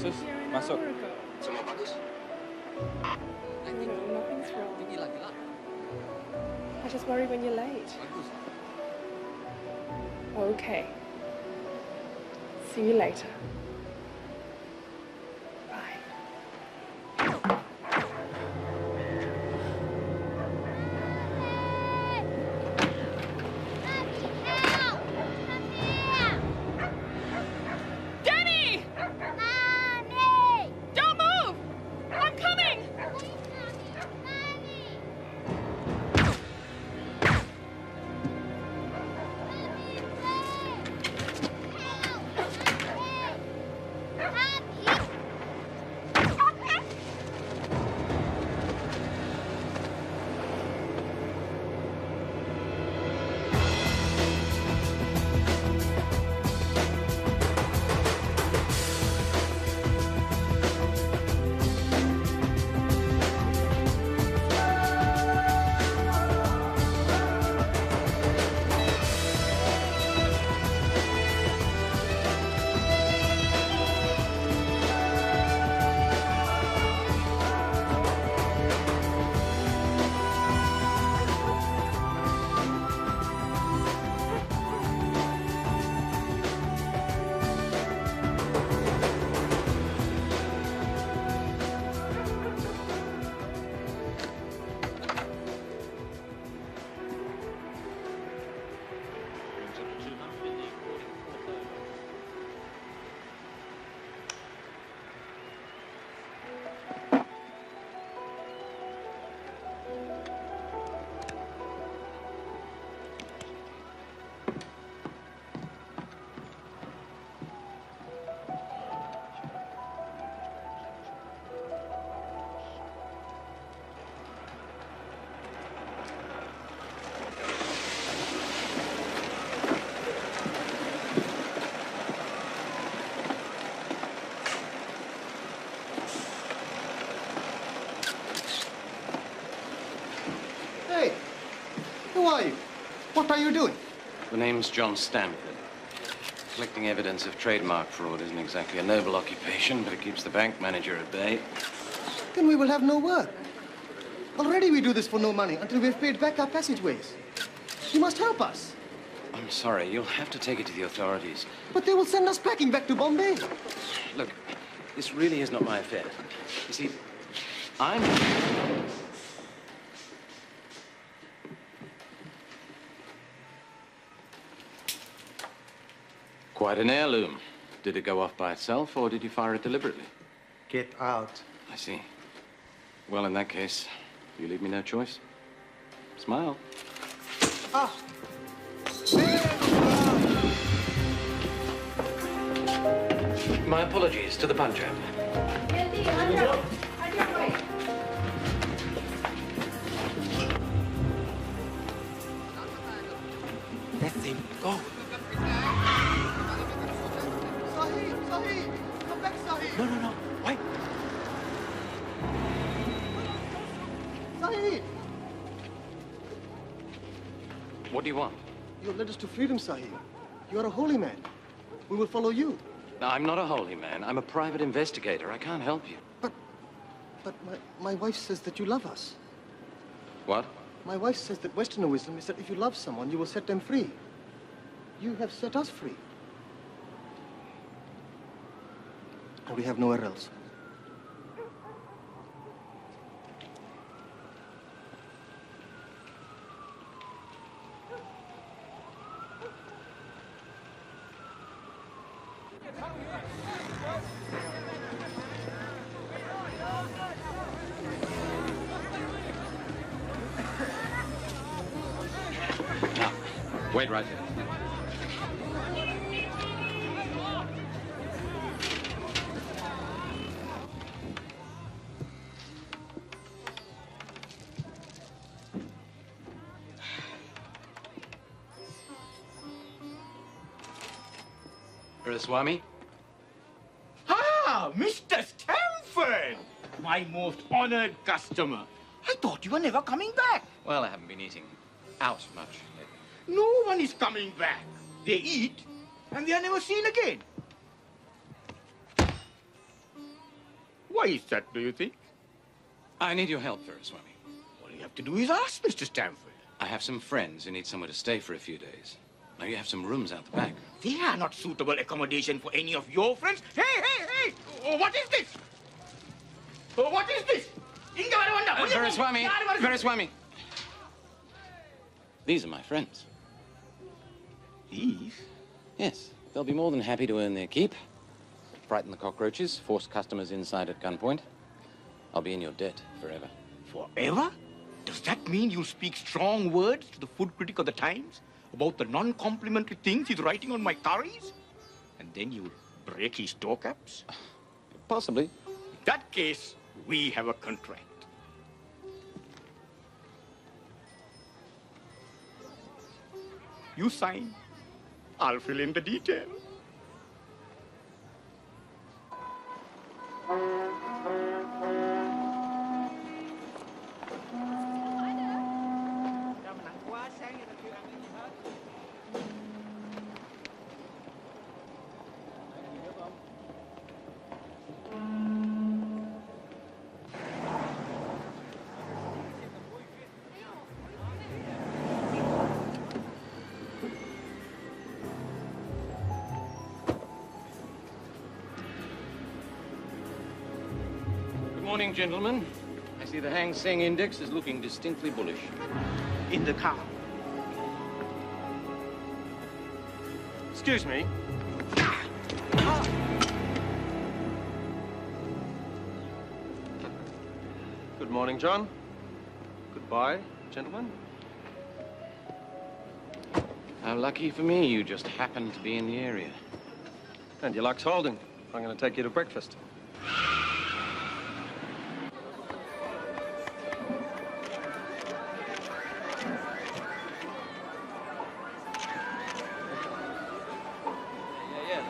Sus, here an masuk. hour ago. Semua bagus? No, nothing's wrong. Tinggi lagi lah. I just worry when you're late. Bagus. Okay. See you later. Bye. Danny! Mommy! Don't move! I'm coming! Hey, who are you? What are you doing? The name's John Stanford. Collecting evidence of trademark fraud isn't exactly a noble occupation, but it keeps the bank manager at bay. Then we will have no work. Already we do this for no money until we've paid back our passageways. You must help us. I'm sorry, you'll have to take it to the authorities. But they will send us packing back to Bombay. Look, this really is not my affair. You see, I'm... Quite an heirloom. Did it go off by itself, or did you fire it deliberately? Get out. I see. Well, in that case, you leave me no choice. Smile. Ah! My apologies to the Punjab. That's him. Go. Sahib! Sahib! Come back, Sahib! No. Wait. Sahib! What do you want? You have led us to freedom, Sahib. You are a holy man. We will follow you. No, I'm not a holy man. I'm a private investigator. I can't help you. But my wife says that you love us. What? My wife says that Westerner wisdom is that if you love someone, you will set them free. You have set us free. And we have nowhere else. Now, wait right here. Ramaswamy? Ah, Mr. Stanford! My most honored customer. I thought you were never coming back. Well, I haven't been eating out much lately. No one is coming back. They eat, and they are never seen again. Why is that, do you think? I need your help, Veeraswamy. All you have to do is ask Mr. Stamford. I have some friends who need somewhere to stay for a few days. Now, you have some rooms out the back. They are not suitable accommodation for any of your friends. Hey, hey, hey! Oh, what is this? Oh, what is this? Veeraswamy! Veeraswamy! These are my friends. These? Yes, they'll be more than happy to earn their keep. Frighten the cockroaches, force customers inside at gunpoint. I'll be in your debt forever. Forever? Does that mean you'll speak strong words to the food critic of the Times about the non-complimentary things he's writing on my curries? And then you'll break his toe caps? Possibly. In that case, we have a contract. You sign. I'll fill in the details. Good morning, gentlemen. I see the Hang Seng Index is looking distinctly bullish. In the car. Excuse me. Good morning, John. Goodbye, gentlemen. How lucky for me you just happened to be in the area. And your luck's holding. I'm going to take you to breakfast.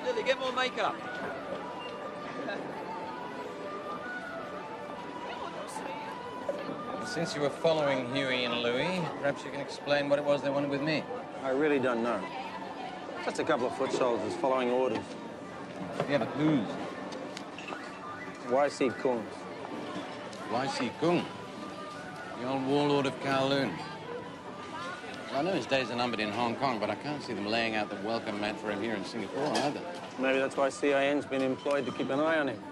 Lily, get more makeup. Since you were following Huey and Louie, perhaps you can explain what it was they wanted with me. I really don't know. Just a couple of foot soldiers following orders. Yeah, but whose? YC Kungs. Y.C. Kung, the old warlord of Kowloon. Well, I know his days are numbered in Hong Kong, but I can't see them laying out the welcome mat for him here in Singapore either. Maybe that's why CIN's been employed to keep an eye on him.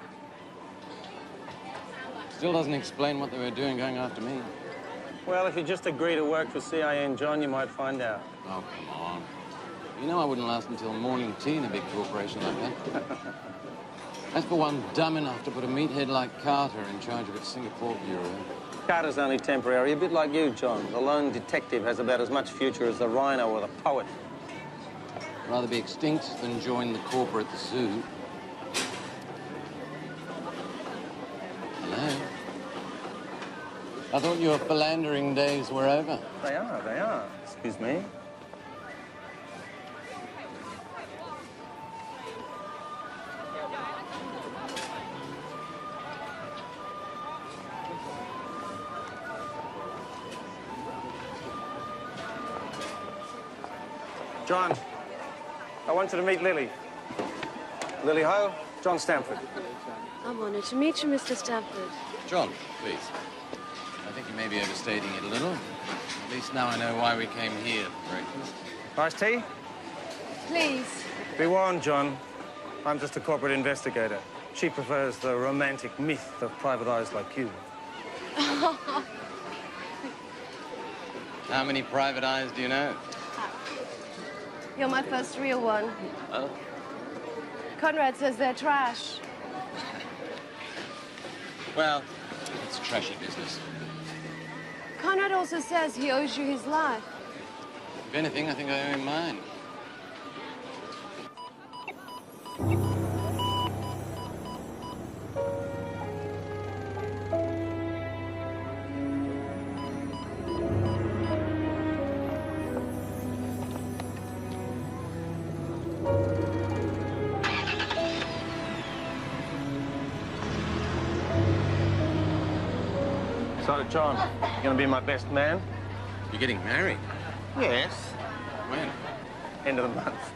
Still doesn't explain what they were doing going after me. Well, if you just agree to work for CIN, John, you might find out. Oh, come on. You know I wouldn't last until morning tea in a big corporation like that. That's for one dumb enough to put a meathead like Carter in charge of its Singapore bureau. Carter's only temporary, a bit like you, John. The lone detective has about as much future as the rhino or the poet. I'd rather be extinct than join the corporate at the zoo. Hello? I thought your philandering days were over. They are. Excuse me. John, I want you to meet Lily. Lily Ho, John Stamford. I'm honored to meet you, Mr. Stamford. John, please. I think you may be overstating it a little. At least now I know why we came here for breakfast. Iced tea? Please. Be warned, John. I'm just a corporate investigator. She prefers the romantic myth of private eyes like you. How many private eyes do you know? You're my first real one. Oh? Conrad says they're trash. Well, it's trashy business. Conrad also says he owes you his life. If anything, I think I owe him mine. So, John, you gonna be my best man? You're getting married? Yes. When? End of the month.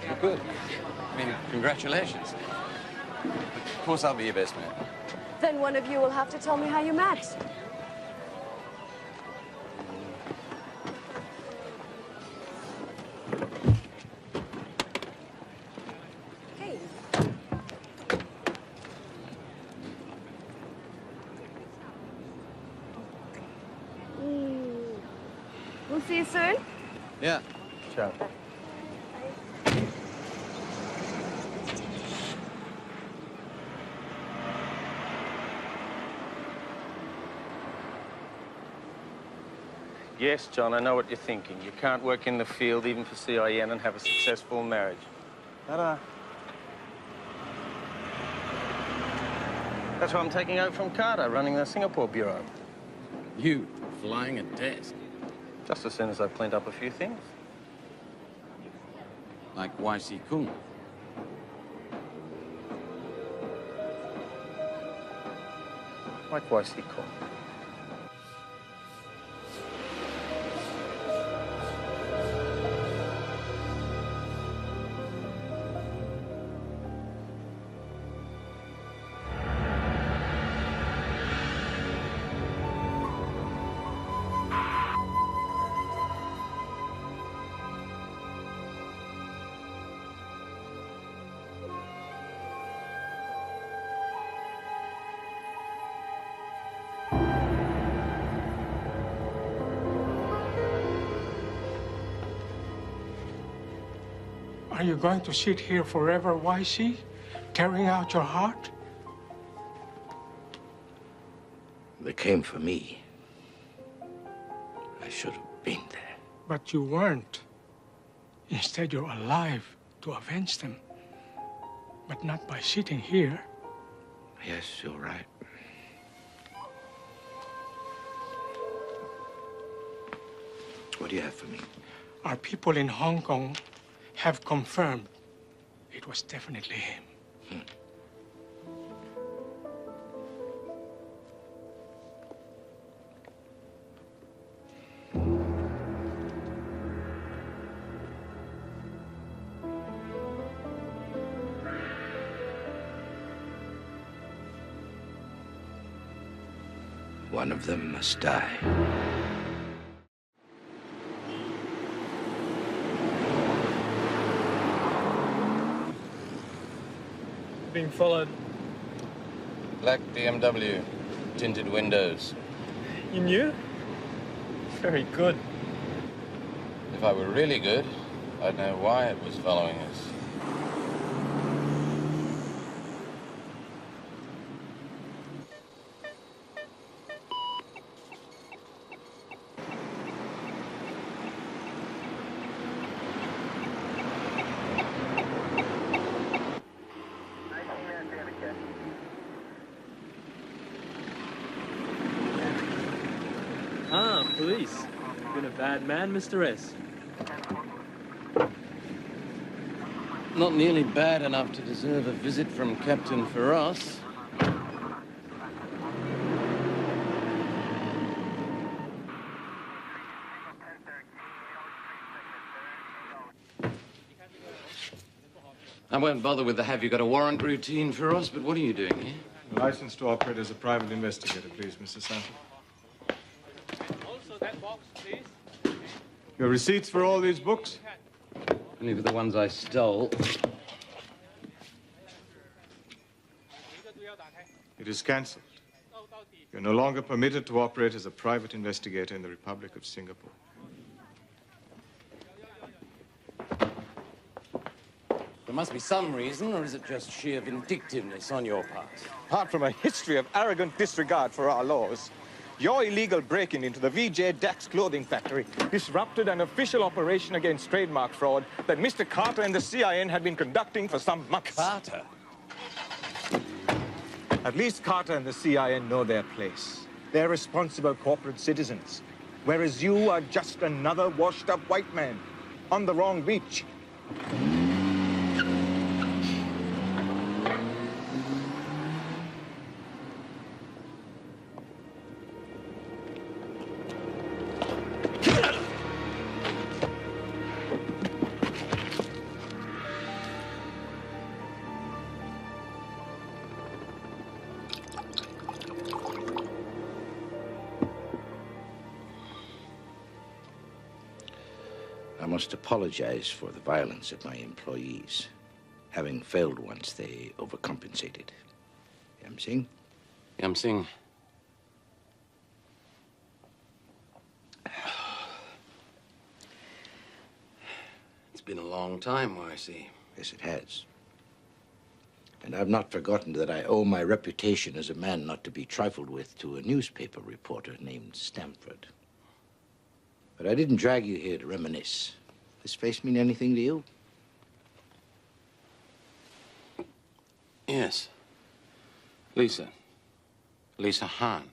Oh, good. I mean, congratulations. Of course I'll be your best man. Then one of you will have to tell me how you met. Hey. We'll see you soon. Yeah. Ciao. Yes, John, I know what you're thinking. You can't work in the field, even for CIN, and have a successful marriage. Ta-da. That's why I'm taking over from Carter, running the Singapore bureau. You flying a desk. Just as soon as I've cleaned up a few things. Like YC Kung. Like YC Kung. Are you going to sit here forever, YC, tearing out your heart? They came for me. I should have been there. But you weren't. Instead, you're alive to avenge them. But not by sitting here. Yes, you're right. What do you have for me? Our people in Hong Kong have confirmed it was definitely him. One of them must die. Being followed. Black BMW, tinted windows. You knew? Very good. If I were really good, I'd know why it was following us. Ah, police. You've been a bad man, Mr. S. Not nearly bad enough to deserve a visit from Captain Feroz. I won't bother with the have you got a warrant routine, Feroz, but what are you doing here? License to operate as a private investigator, please, Mr. Sanford. Also, that box, please. Your receipts for all these books? Only for the ones I stole. It is cancelled. You're no longer permitted to operate as a private investigator in the Republic of Singapore. There must be some reason, or is it just sheer vindictiveness on your part? Apart from a history of arrogant disregard for our laws, your illegal break-in into the VJ Dax clothing factory disrupted an official operation against trademark fraud that Mr. Carter and the CIN had been conducting for some months. Carter? At least Carter and the CIN know their place. They're responsible corporate citizens, whereas you are just another washed-up white man on the wrong beach. must apologize for the violence of my employees. Having failed once, they overcompensated. Yam Singh? Yam Singh. It's been a long time, YC. Yes, it has. And I've not forgotten that I owe my reputation as a man not to be trifled with to a newspaper reporter named Stamford. But I didn't drag you here to reminisce. This face mean anything to you? Yes. Lisa. Lisa Hahn.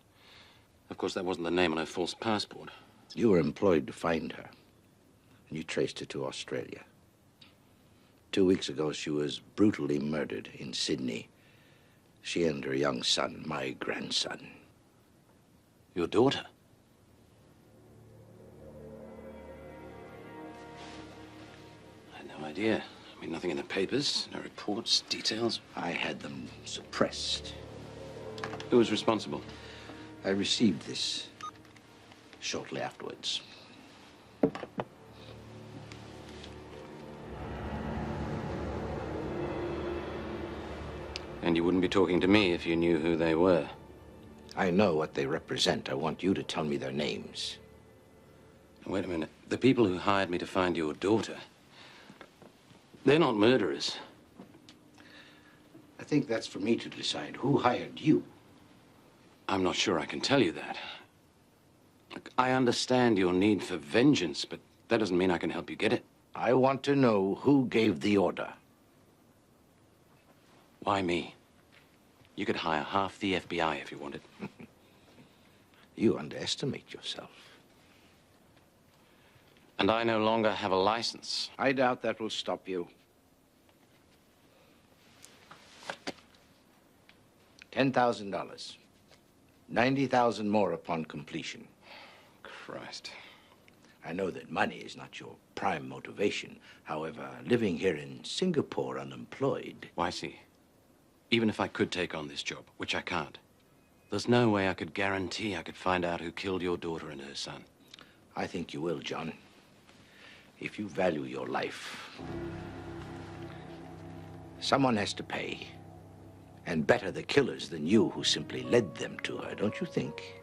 Of course, that wasn't the name on her false passport. You were employed to find her, and you traced her to Australia. 2 weeks ago, she was brutally murdered in Sydney. She and her young son, my grandson. Your daughter? I had no idea. I mean, nothing in the papers, no reports, details. I had them suppressed. Who was responsible? I received this shortly afterwards. And you wouldn't be talking to me if you knew who they were. I know what they represent. I want you to tell me their names. Wait a minute. The people who hired me to find your daughter, they're not murderers. I think that's for me to decide. Who hired you? I'm not sure I can tell you that. Look, I understand your need for vengeance, but that doesn't mean I can help you get it. I want to know who gave the order. Why me? You could hire half the FBI if you wanted. You underestimate yourself. And I no longer have a license. I doubt that will stop you. $10,000. 90,000 more upon completion. Christ. I know that money is not your prime motivation. However, living here in Singapore unemployed... YC, even if I could take on this job, which I can't, there's no way I could guarantee I could find out who killed your daughter and her son. I think you will, John. If you value your life. Someone has to pay. And better the killers than you who simply led them to her, don't you think?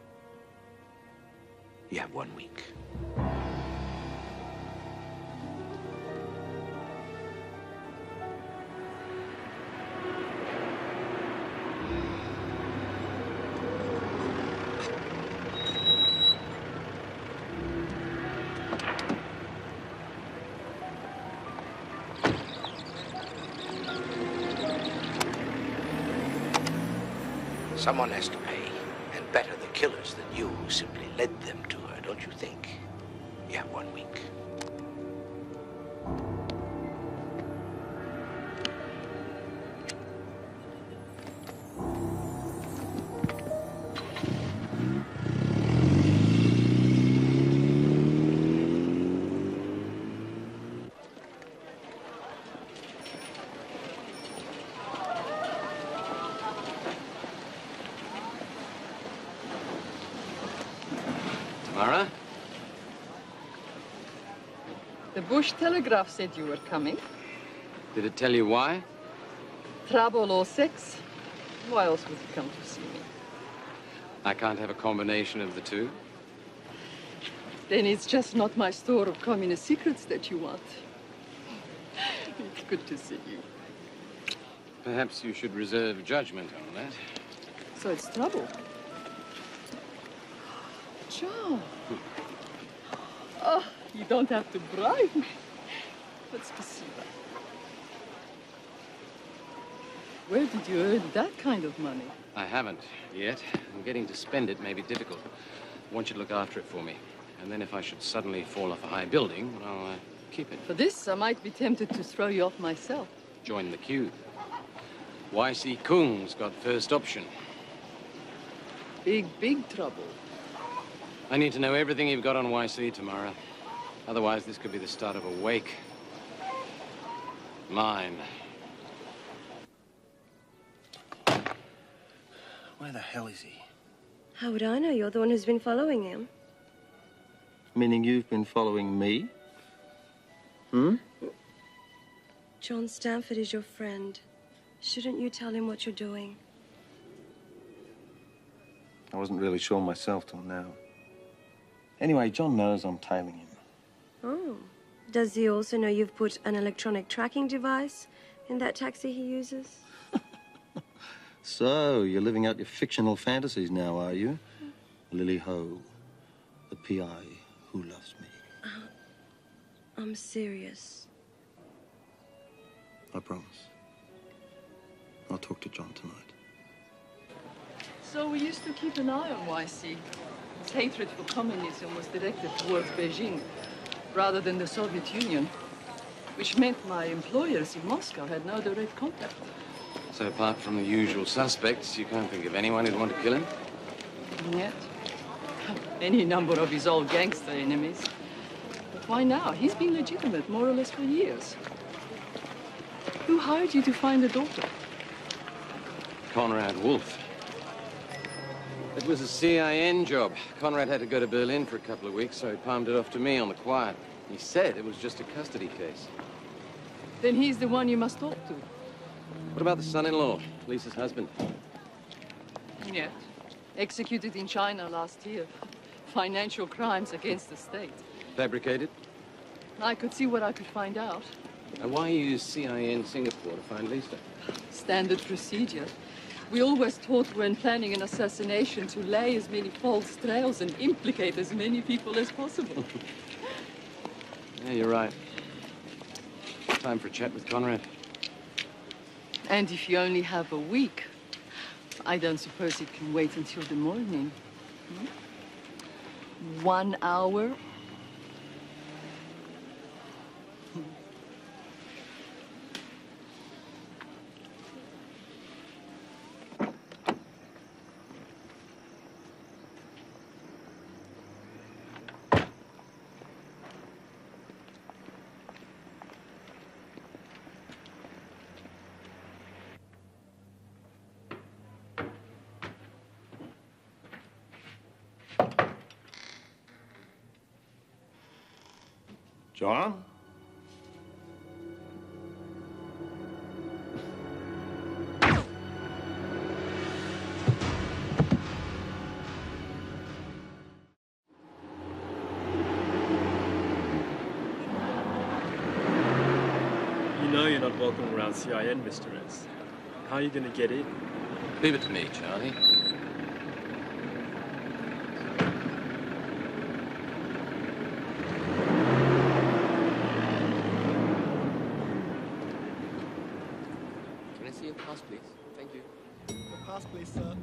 You have 1 week. Someone has to pay, and better the killers than you who simply led them to her, don't you think? You have 1 week. Mara? The Bush Telegraph said you were coming. Did it tell you why? Trouble or sex? Why else would you come to see me? I can't have a combination of the two. Then it's just not my store of communist secrets that you want. It's good to see you. Perhaps you should reserve judgment on that. So it's trouble. John. Oh, you don't have to bribe me. But спасибо. Where did you earn that kind of money? I haven't yet. And getting to spend it may be difficult. I want you to look after it for me. And then if I should suddenly fall off a high building, I'll keep it. For this, I might be tempted to throw you off myself. Join the queue. YC Kung's got first option. Big, big trouble. I need to know everything you've got on YC, Tamara. Otherwise, this could be the start of a wake. Mine. Where the hell is he? How would I know? You're the one who's been following him. Meaning you've been following me? Hmm? John Stanford is your friend. Shouldn't you tell him what you're doing? I wasn't really sure myself till now. Anyway, John knows I'm tailing him. Oh. Does he also know you've put an electronic tracking device in that taxi he uses? So, you're living out your fictional fantasies now, are you? Lily Ho, the PI who loves me. I'm serious. I promise. I'll talk to John tonight. So we used to keep an eye on YC. His hatred for communism was directed towards Beijing rather than the Soviet Union, which meant my employers in Moscow had no direct contact. So apart from the usual suspects, you can't think of anyone who'd want to kill him? And yet, any number of his old gangster enemies. But why now? He's been legitimate, more or less, for years. Who hired you to find a daughter? Conrad Wolf. It was a CIN job. Conrad had to go to Berlin for a couple of weeks, so he palmed it off to me on the quiet. He said it was just a custody case. Then he's the one you must talk to. What about the son-in-law, Lisa's husband? And yet, executed in China last year. Financial crimes against the state. Fabricated? I could see what I could find out. And why use CIN Singapore to find Lisa? Standard procedure. We always taught when planning an assassination to lay as many false trails and implicate as many people as possible. Yeah, you're right. Time for a chat with Conrad. And if you only have a week, I don't suppose it can wait until the morning. 1 hour? John? You know you're not welcome around CIN, Mr. S. How are you going to get in? Leave it to me, Charlie. Can I see your pass, please? Thank you. Your pass, please, sir.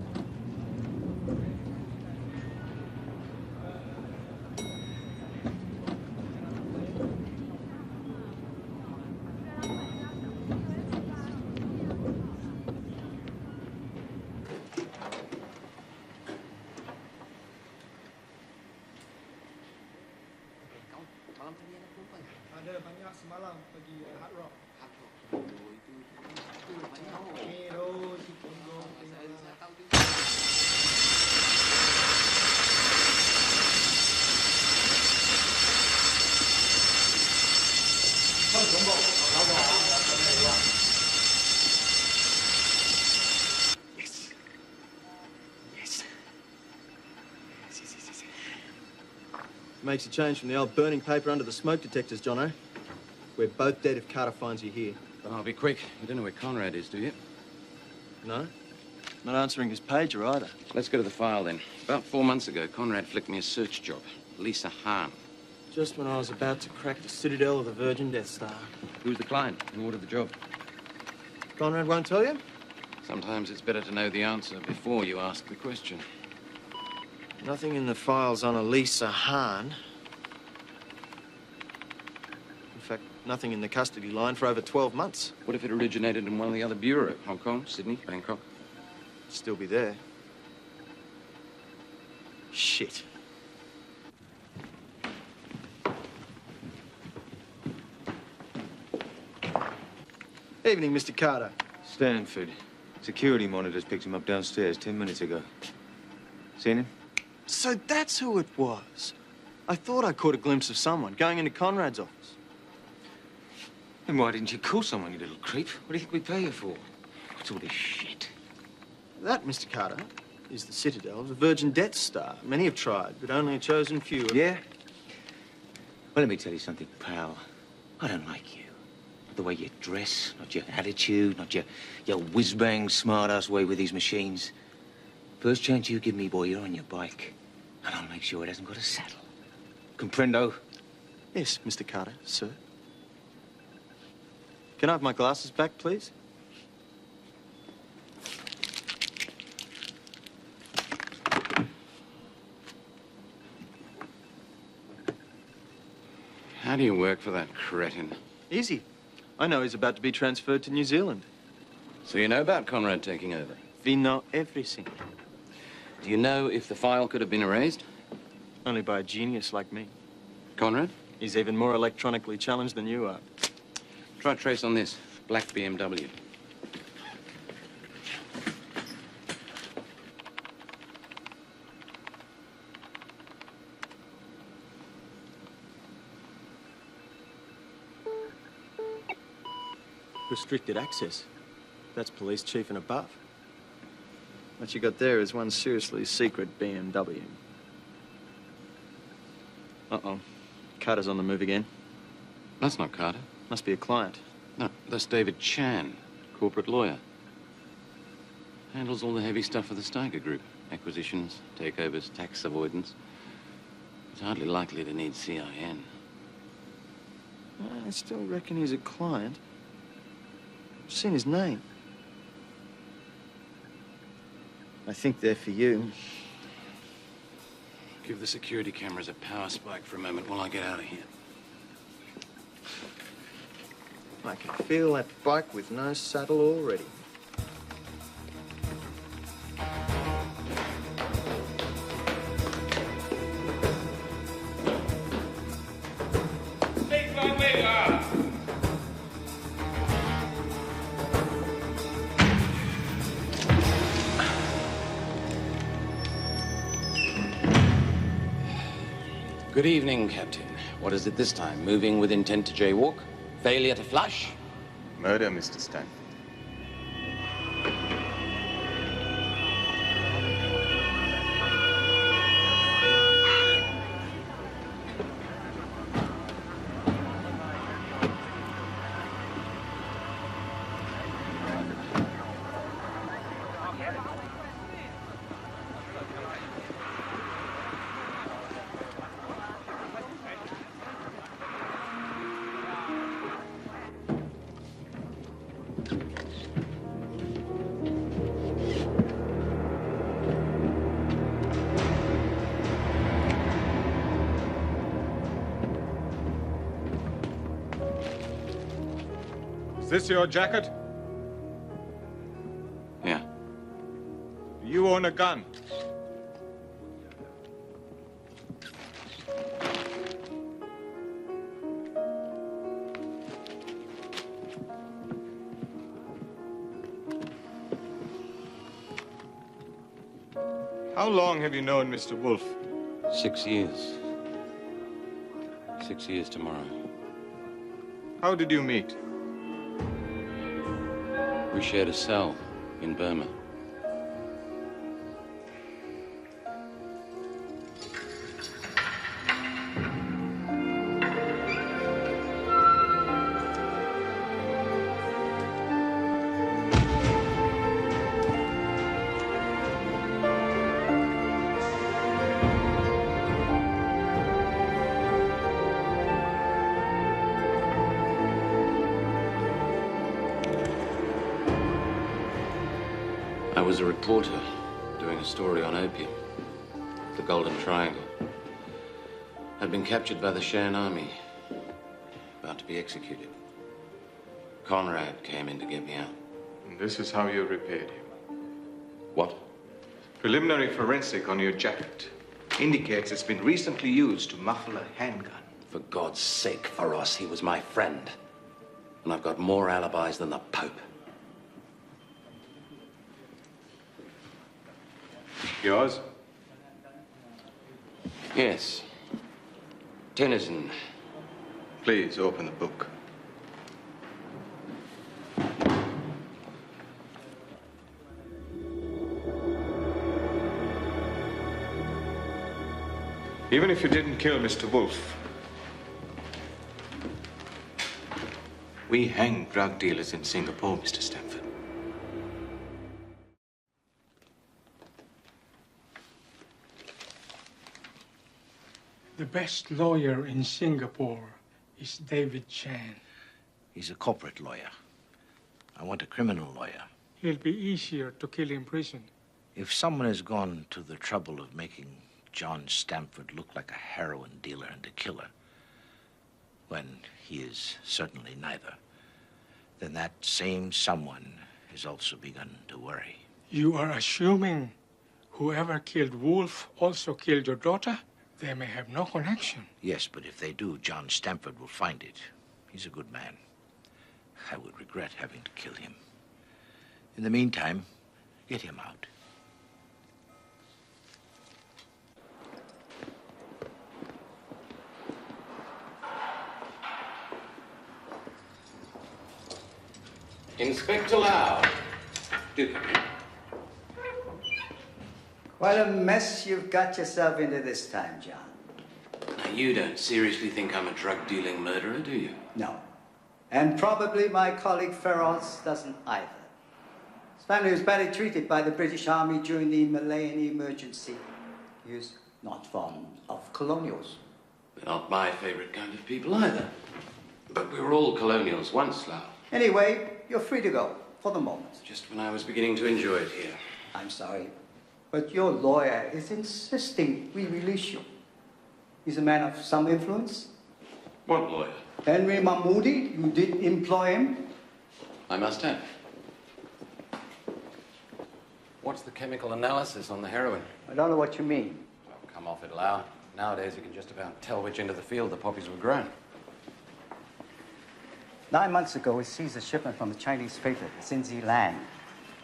Ada banyak semalam pergi Hard Rock. Makes a change from the old burning paper under the smoke detectors, Jono. We're both dead if Carter finds you here. Well, I'll be quick. You don't know where Conrad is, do you? No? Not answering his pager either. Let's go to the file, then. About 4 months ago, Conrad flicked me a search job. Lisa Hahn. Just when I was about to crack the citadel of the Virgin Death Star. Who's the client? Who ordered the job? Conrad won't tell you? Sometimes it's better to know the answer before you ask the question. Nothing in the files on a Lisa Hahn. In fact, nothing in the custody line for over 12 months. What if it originated in one of the other bureaus? Hong Kong, Sydney, Bangkok? Still be there. Shit. Evening, Mr. Carter. Stanford. Security monitors picked him up downstairs 10 minutes ago. Seen him? So that's who it was. I thought I caught a glimpse of someone going into Conrad's office. Then why didn't you call someone, you little creep? What do you think we pay you for? What's all this shit? That, Mr. Carter, is the citadel of the Virgin Death Star. Many have tried, but only a chosen few have... Yeah? Well, let me tell you something, pal. I don't like you. Not the way you dress, not your attitude, not your whiz-bang smart-ass way with these machines. First chance you give me, boy, you're on your bike. And I'll make sure it hasn't got a saddle. Comprendo? Yes, Mr. Carter, sir. Can I have my glasses back, please? How do you work for that cretin? Easy. I know he's about to be transferred to New Zealand. So you know about Conrad taking over? We know everything. Do you know if the file could have been erased? Only by a genius like me. Conrad? He's even more electronically challenged than you are. Try trace on this. Black BMW. Restricted access. That's police chief and above. What you got there is one seriously secret BMW. Uh-oh. Carter's on the move again. That's not Carter. Must be a client. No, that's David Chan, corporate lawyer. Handles all the heavy stuff for the Steiger Group. Acquisitions, takeovers, tax avoidance. It's hardly likely to need CIN. I still reckon he's a client. I've seen his name. I think they're for you. Give the security cameras a power spike for a moment while I get out of here. I can feel that bike with no saddle already. Good evening, Captain. What is it this time? Moving with intent to jaywalk? Failure to flush? Murder, Mr. Stanford. Is this your jacket? Yeah. Do you own a gun? How long have you known Mr. Wolf? 6 years. 6 years tomorrow. How did you meet? We shared a cell in Burma. I was a reporter doing a story on opium, the Golden Triangle. I'd been captured by the Shan army, about to be executed. Conrad came in to get me out. And this is how you repaid him. What? Preliminary forensic on your jacket indicates it's been recently used to muffle a handgun. For God's sake, Faros, he was my friend. And I've got more alibis than the Pope. Yours? Yes. Tennyson. Please open the book. Even if you didn't kill Mr. Wolf, We hang drug dealers in Singapore, Mr. Stamford. The best lawyer in Singapore is David Chan. He's a corporate lawyer. I want a criminal lawyer. He'll be easier to kill in prison. If someone has gone to the trouble of making John Stamford look like a heroin dealer and a killer, when he is certainly neither, then that same someone has also begun to worry. You are assuming whoever killed Wolf also killed your daughter? They may have no connection. Yes, but if they do, John Stamford will find it. He's a good man. I would regret having to kill him. In the meantime, get him out. Inspector Lau. Do come in. What a mess you've got yourself into this time, John. Now, you don't seriously think I'm a drug-dealing murderer, do you? No. And probably my colleague Feroz doesn't either. His family was badly treated by the British Army during the Malayan emergency. He was not fond of colonials. They're not my favorite kind of people either. But we were all colonials once, Lau. Anyway, you're free to go, for the moment. Just when I was beginning to enjoy it here. I'm sorry, but your lawyer is insisting we release you. He's a man of some influence. What lawyer? Henry Mahmoudi, you did employ him. I must have. What's the chemical analysis on the heroin? I don't know what you mean. Oh, come off it, Lau. Nowadays, you can just about tell which end of the field the poppies were grown. 9 months ago, we seized a shipment from the Chinese freighter, Xinzi Lan.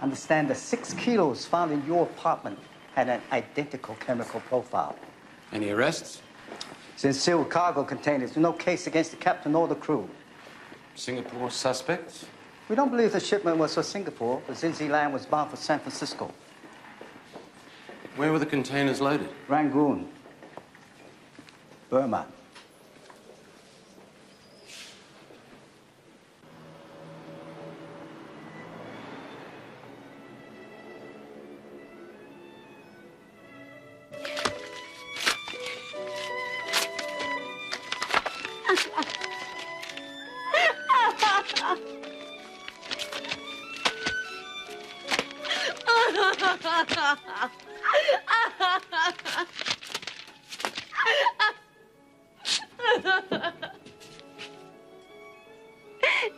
Understand the 6 kilos found in your apartment had an identical chemical profile. Any arrests? Since sealed cargo containers, no case against the captain or the crew. Singapore suspects? We don't believe the shipment was for Singapore, but Xinzi Lan was bound for San Francisco. Where were the containers loaded? Rangoon, Burma.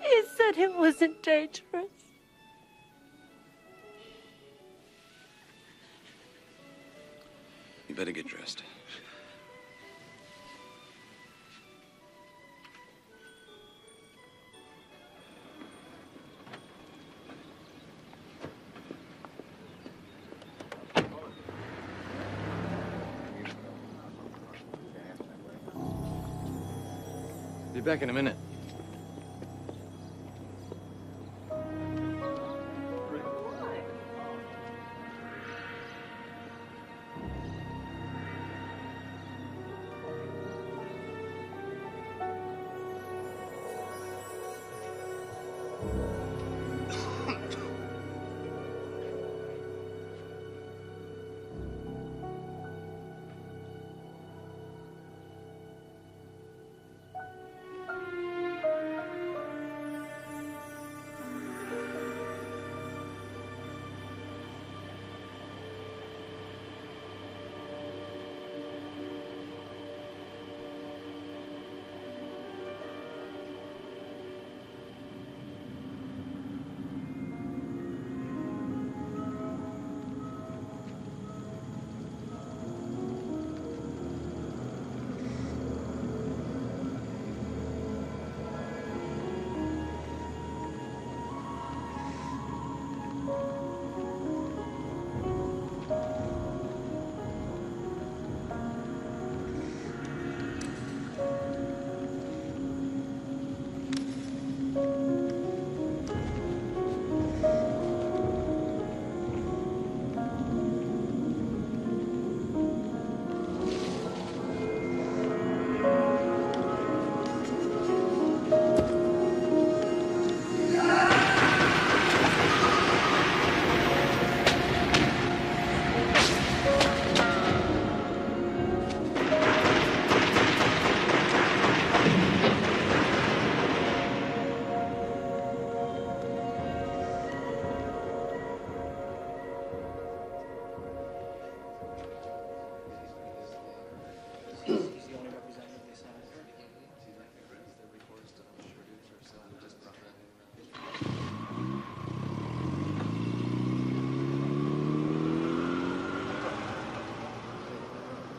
He said it wasn't dangerous. You better get dressed. Be back in a minute.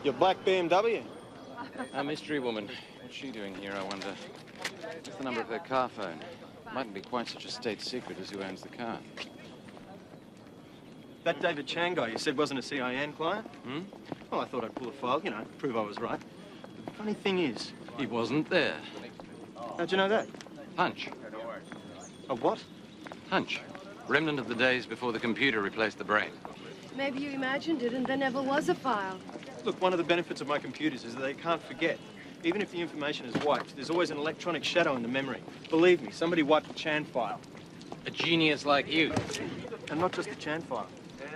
Your black BMW? A mystery woman. What's she doing here, I wonder? What's the number of her car phone? Mightn't be quite such a state secret as who owns the car. That David Chang guy you said wasn't a CIN client? Hmm? Well, I thought I'd pull a file, you know, prove I was right. The funny thing is... He wasn't there. How'd you know that? Hunch. A what? Hunch. Remnant of the days before the computer replaced the brain. Maybe you imagined it and there never was a file. Look, one of the benefits of my computers is that they can't forget. Even if the information is wiped, there's always an electronic shadow in the memory. Believe me, somebody wiped the Chan file. A genius like you. And not just the Chan file.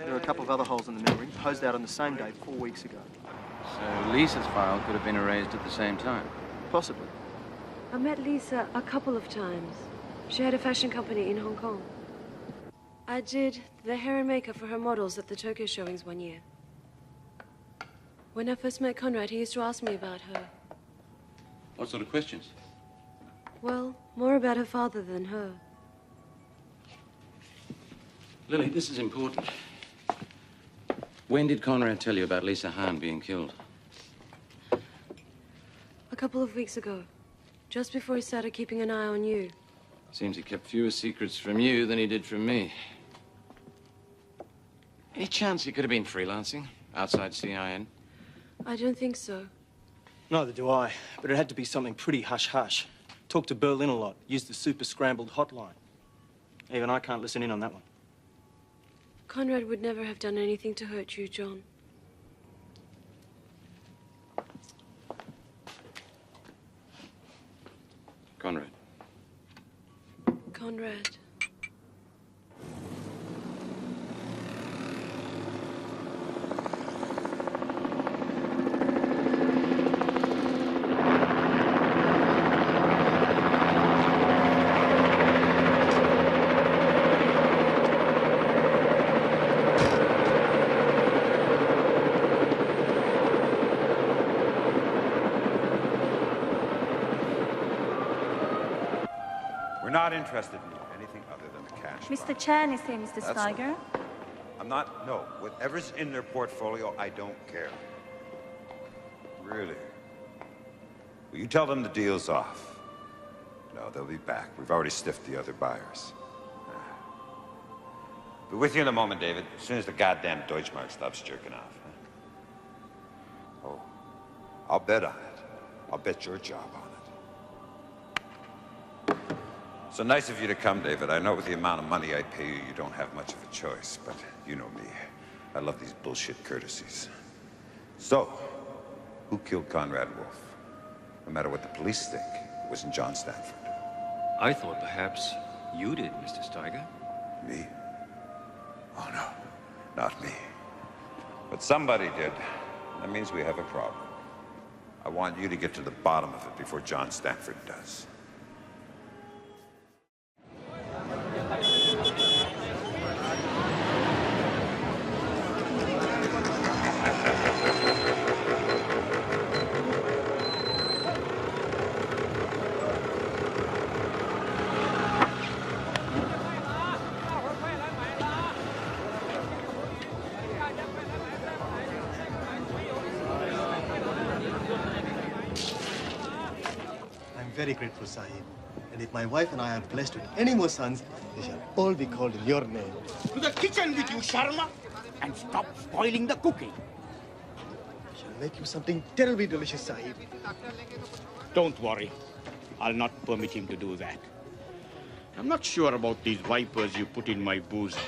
There are a couple of other holes in the memory, posed out on the same date 4 weeks ago. So Lisa's file could have been erased at the same time? Possibly. I met Lisa a couple of times. She had a fashion company in Hong Kong. I did the hair and makeup for her models at the Tokyo showings one year. When I first met Conrad, he used to ask me about her. What sort of questions? Well, more about her father than her. Lily, this is important. When did Conrad tell you about Lisa Hahn being killed? A couple of weeks ago, just before he started keeping an eye on you. Seems he kept fewer secrets from you than he did from me. Any chance he could have been freelancing outside CIN? I don't think so. Neither do I, but it had to be something pretty hush-hush. Talked to Berlin a lot, used the super scrambled hotline. Even I can't listen in on that one. Conrad would never have done anything to hurt you, John. Conrad. Conrad. Not interested in anything other than the cash. Mr. Chan is here, Mr. That's Steiger. I'm not, no. Whatever's in their portfolio, I don't care. Really. Will you tell them the deal's off? No, they'll be back. We've already stiffed the other buyers. Be with you in a moment, David, as soon as the goddamn Deutschmark stops jerking off. Huh? Oh, I'll bet on it. I'll bet your job on it. So nice of you to come, David. I know with the amount of money I pay you, you don't have much of a choice, but you know me. I love these bullshit courtesies. So, who killed Conrad Wolf? No matter what the police think, it wasn't John Stanford. I thought perhaps you did, Mr. Steiger. Me? Oh, no. Not me. But somebody did. That means we have a problem. I want you to get to the bottom of it before John Stanford does. Very grateful, Sahib. And if my wife and I are blessed with any more sons, they shall all be called in your name. To the kitchen with you, Sharma, and stop spoiling the cooking. I shall make you something terribly delicious, Sahib. Don't worry. I'll not permit him to do that. I'm not sure about these vipers you put in my boozing.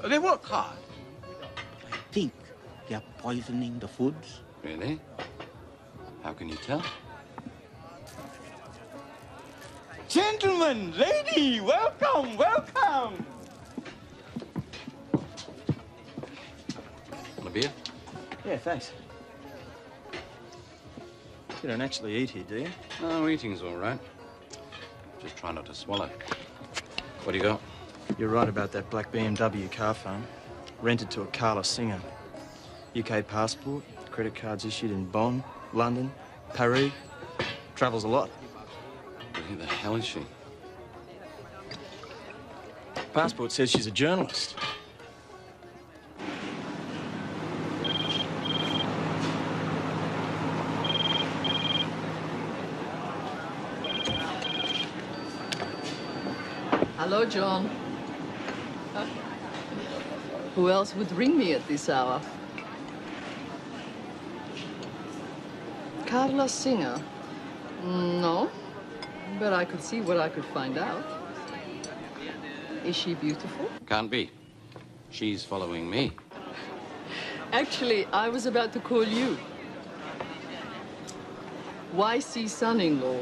They work hard. I think they're poisoning the foods. Really? How can you tell? Gentlemen, lady, welcome, welcome. Want a beer? Yeah, thanks. You don't actually eat here, do you? No, eating's all right. Just try not to swallow. What do you got? You're right about that black BMW car phone. Rented to a Carla Singer. UK passport, credit cards issued in Bonn, London, Paris. Travels a lot. Who the hell is she? Passport says she's a journalist. Hello, John. Who else would ring me at this hour? Carla Singer? No, but I could see what I could find out. Is she beautiful? Can't be. She's following me. Actually, I was about to call you. YC son-in-law.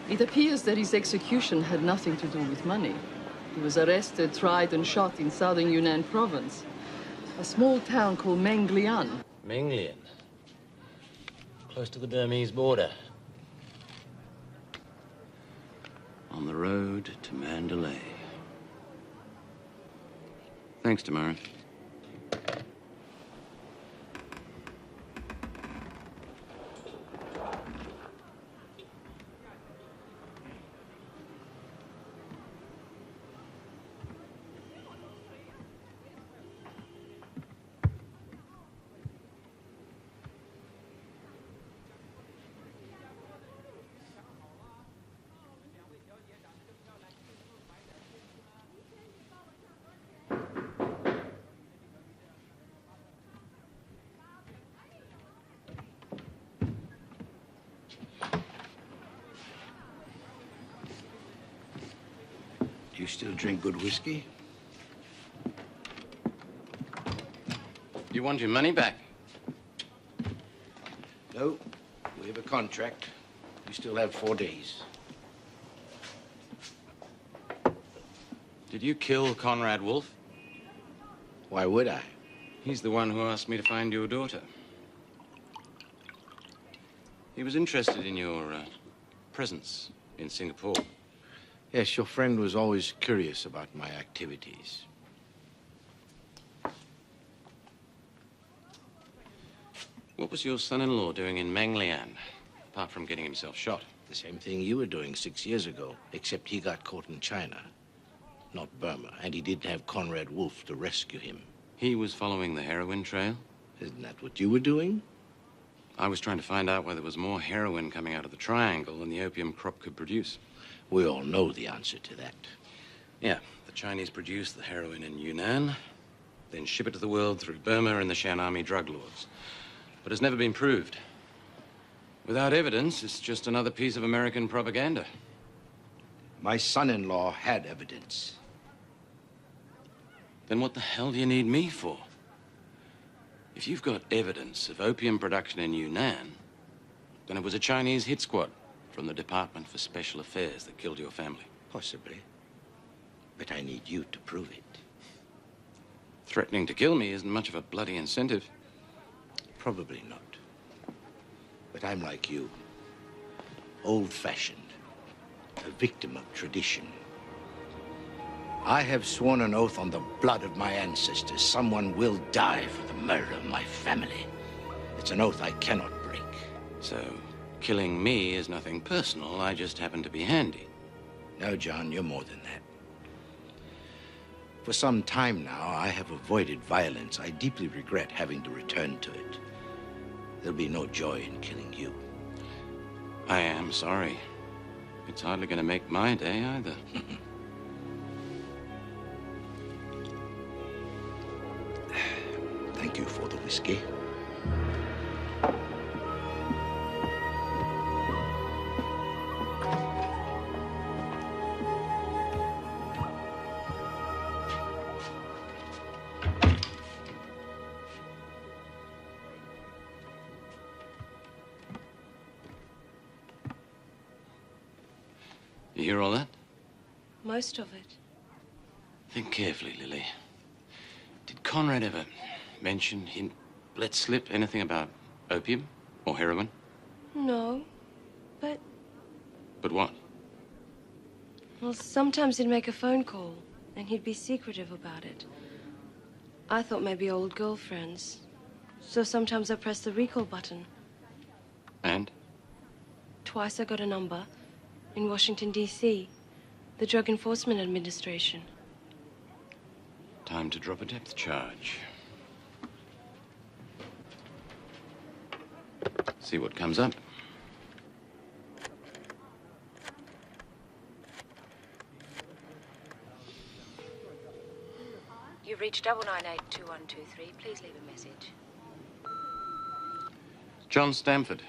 It appears that his execution had nothing to do with money. He was arrested, tried, and shot in southern Yunnan province, a small town called Menglian. Menglian. Close to the Burmese border. On the road to Mandalay. Thanks, Tamara. Do you still drink good whiskey? You want your money back? No. We have a contract. We still have 4 days. Did you kill Conrad Wolf? Why would I? He's the one who asked me to find your daughter. He was interested in your presence in Singapore. Yes, your friend was always curious about my activities. What was your son-in-law doing in Menglian, apart from getting himself shot? The same thing you were doing 6 years ago, except he got caught in China, not Burma, and he didn't have Conrad Wolf to rescue him. He was following the heroin trail? Isn't that what you were doing? I was trying to find out whether there was more heroin coming out of the triangle than the opium crop could produce. We all know the answer to that. Yeah, the Chinese produce the heroin in Yunnan, then ship it to the world through Burma and the Shan Army drug lords. But it's never been proved. Without evidence, it's just another piece of American propaganda. My son-in-law had evidence. Then what the hell do you need me for? If you've got evidence of opium production in Yunnan, then it was a Chinese hit squad from the Department for Special Affairs that killed your family. Possibly. But I need you to prove it. Threatening to kill me isn't much of a bloody incentive. Probably not. But I'm like you. Old-fashioned. A victim of tradition. I have sworn an oath on the blood of my ancestors. Someone will die for the murder of my family. It's an oath I cannot break. So, killing me is nothing personal. I just happen to be handy. No, John, you're more than that. For some time now, I have avoided violence. I deeply regret having to return to it. There'll be no joy in killing you. I am sorry. It's hardly going to make my day either. Thank you for the whiskey. You hear all that? Most of it. Think carefully, Lily. Did Conrad ever mention, hint, let slip anything about opium or heroin? No, but... But what? Well, sometimes he'd make a phone call, and he'd be secretive about it. I thought maybe old girlfriends. So sometimes I pressed the recall button. And? Twice I got a number in Washington, D.C., the Drug Enforcement Administration. Time to drop a depth charge. See what comes up. You've reached 998-2123. Please leave a message. John Stamford.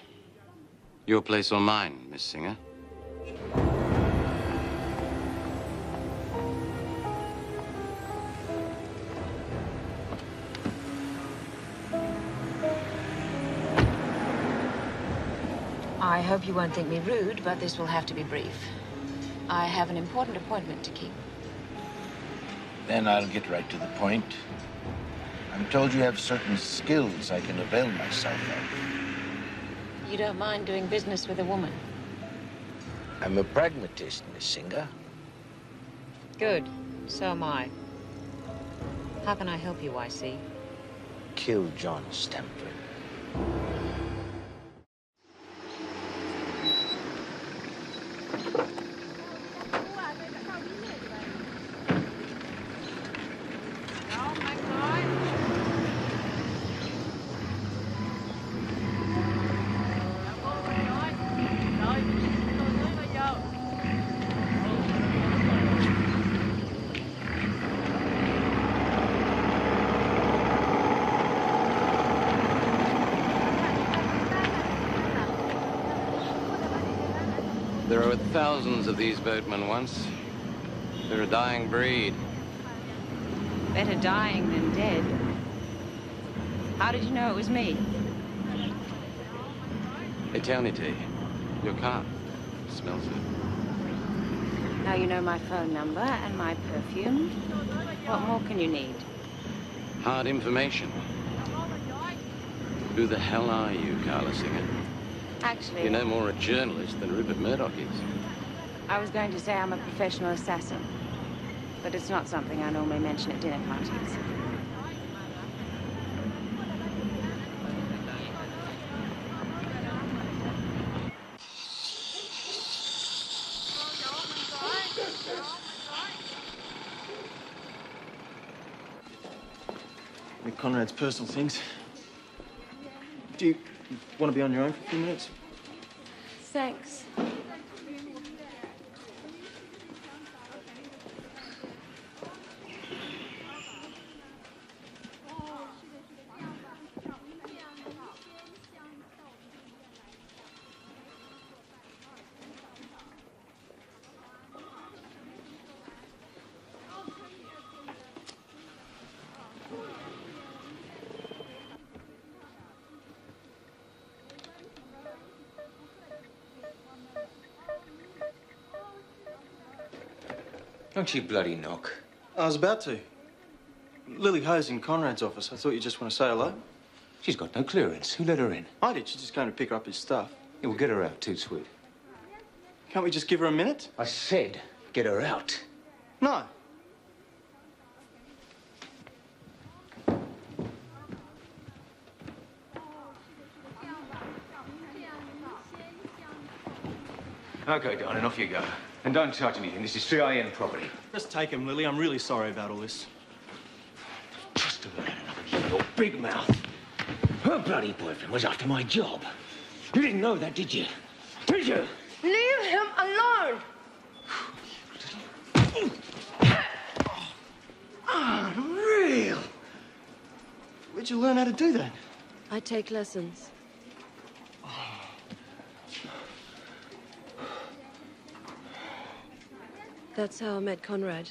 Your place or mine, Miss Singer? I hope you won't think me rude, but this will have to be brief. I have an important appointment to keep. Then I'll get right to the point. I'm told you have certain skills I can avail myself of. You don't mind doing business with a woman? I'm a pragmatist, Miss Singer. Good. So am I. How can I help you, YC? Kill John Stamford. There were thousands of these boatmen once. They're a dying breed. Better dying than dead. How did you know it was me? Eternity. Your car. Smells it. Now you know my phone number and my perfume. What more can you need? Hard information. Who the hell are you, Carla Singer? Actually, You're no more a journalist than Rupert Murdoch is. I was going to say I'm a professional assassin, but it's not something I normally mention at dinner parties. With Conrad's personal things. Do you want to be on your own for a few minutes? Thanks. Don't you bloody knock. I was about to. Lily Ho's in Conrad's office. I thought you'd just want to say hello. She's got no clearance. Who let her in? I did. She just came to pick up his stuff. Yeah, we'll get her out, too, sweet. Can't we just give her a minute? I said get her out. No. Okay, darling, off you go. And don't touch anything. This is CIN property. Just take him, Lily. I'm really sorry about all this. Just about another your big mouth. Her bloody boyfriend was after my job. You didn't know that, did you? Did you? Leave him alone! Unreal. Where'd you learn how to do that? I take lessons. That's how I met Conrad.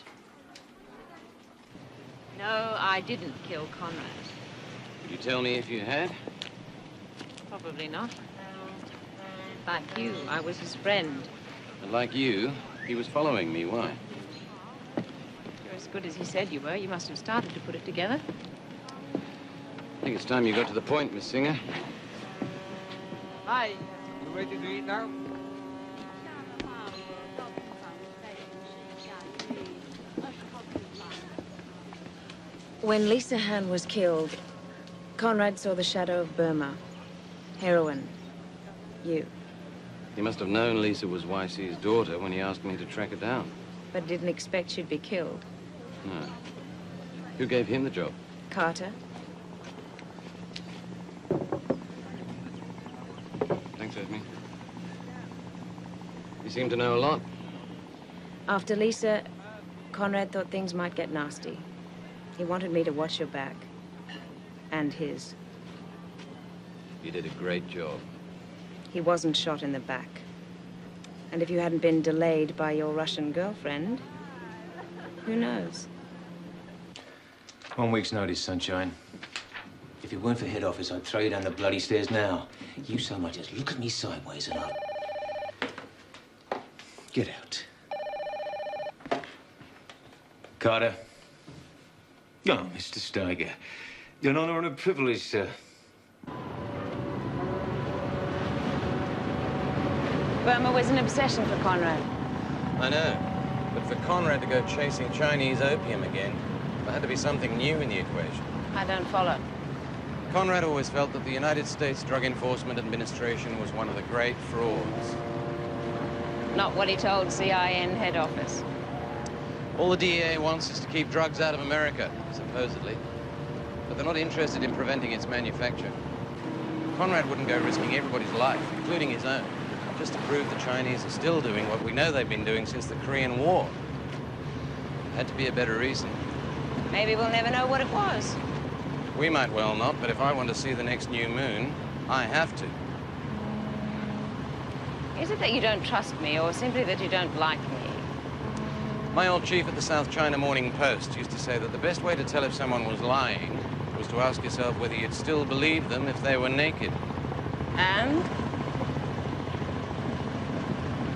No, I didn't kill Conrad. Could you tell me if you had? Probably not. Like you, I was his friend. And like you, he was following me. Why? You're as good as he said you were. You must have started to put it together. I think it's time you got to the point, Miss Singer. Hi. You ready to eat now? When Lisa Han was killed, Conrad saw the shadow of Burma. Heroin. You. He must have known Lisa was YC's daughter when he asked me to track her down. But didn't expect she'd be killed. No. Who gave him the job? Carter. Thanks, Esme. You seem to know a lot. After Lisa, Conrad thought things might get nasty. He wanted me to watch your back. And his. You did a great job. He wasn't shot in the back. And if you hadn't been delayed by your Russian girlfriend, who knows? 1 week's notice, Sunshine. If it weren't for head office, I'd throw you down the bloody stairs now. You so much as look at me sideways and I'll... Get out. Carter. Oh, Mr. Steiger. An honor and a privilege, sir. Burma was an obsession for Conrad. I know. But for Conrad to go chasing Chinese opium again, there had to be something new in the equation. I don't follow. Conrad always felt that the United States Drug Enforcement Administration was one of the great frauds. Not what he told CIN head office. All the DEA wants is to keep drugs out of America, supposedly. But they're not interested in preventing its manufacture. Conrad wouldn't go risking everybody's life, including his own, just to prove the Chinese are still doing what we know they've been doing since the Korean War. Had to be a better reason. Maybe we'll never know what it was. We might well not, but if I want to see the next new moon, I have to. Is it that you don't trust me, or simply that you don't like me? My old chief at the South China Morning Post used to say that the best way to tell if someone was lying was to ask yourself whether you'd still believe them if they were naked. And?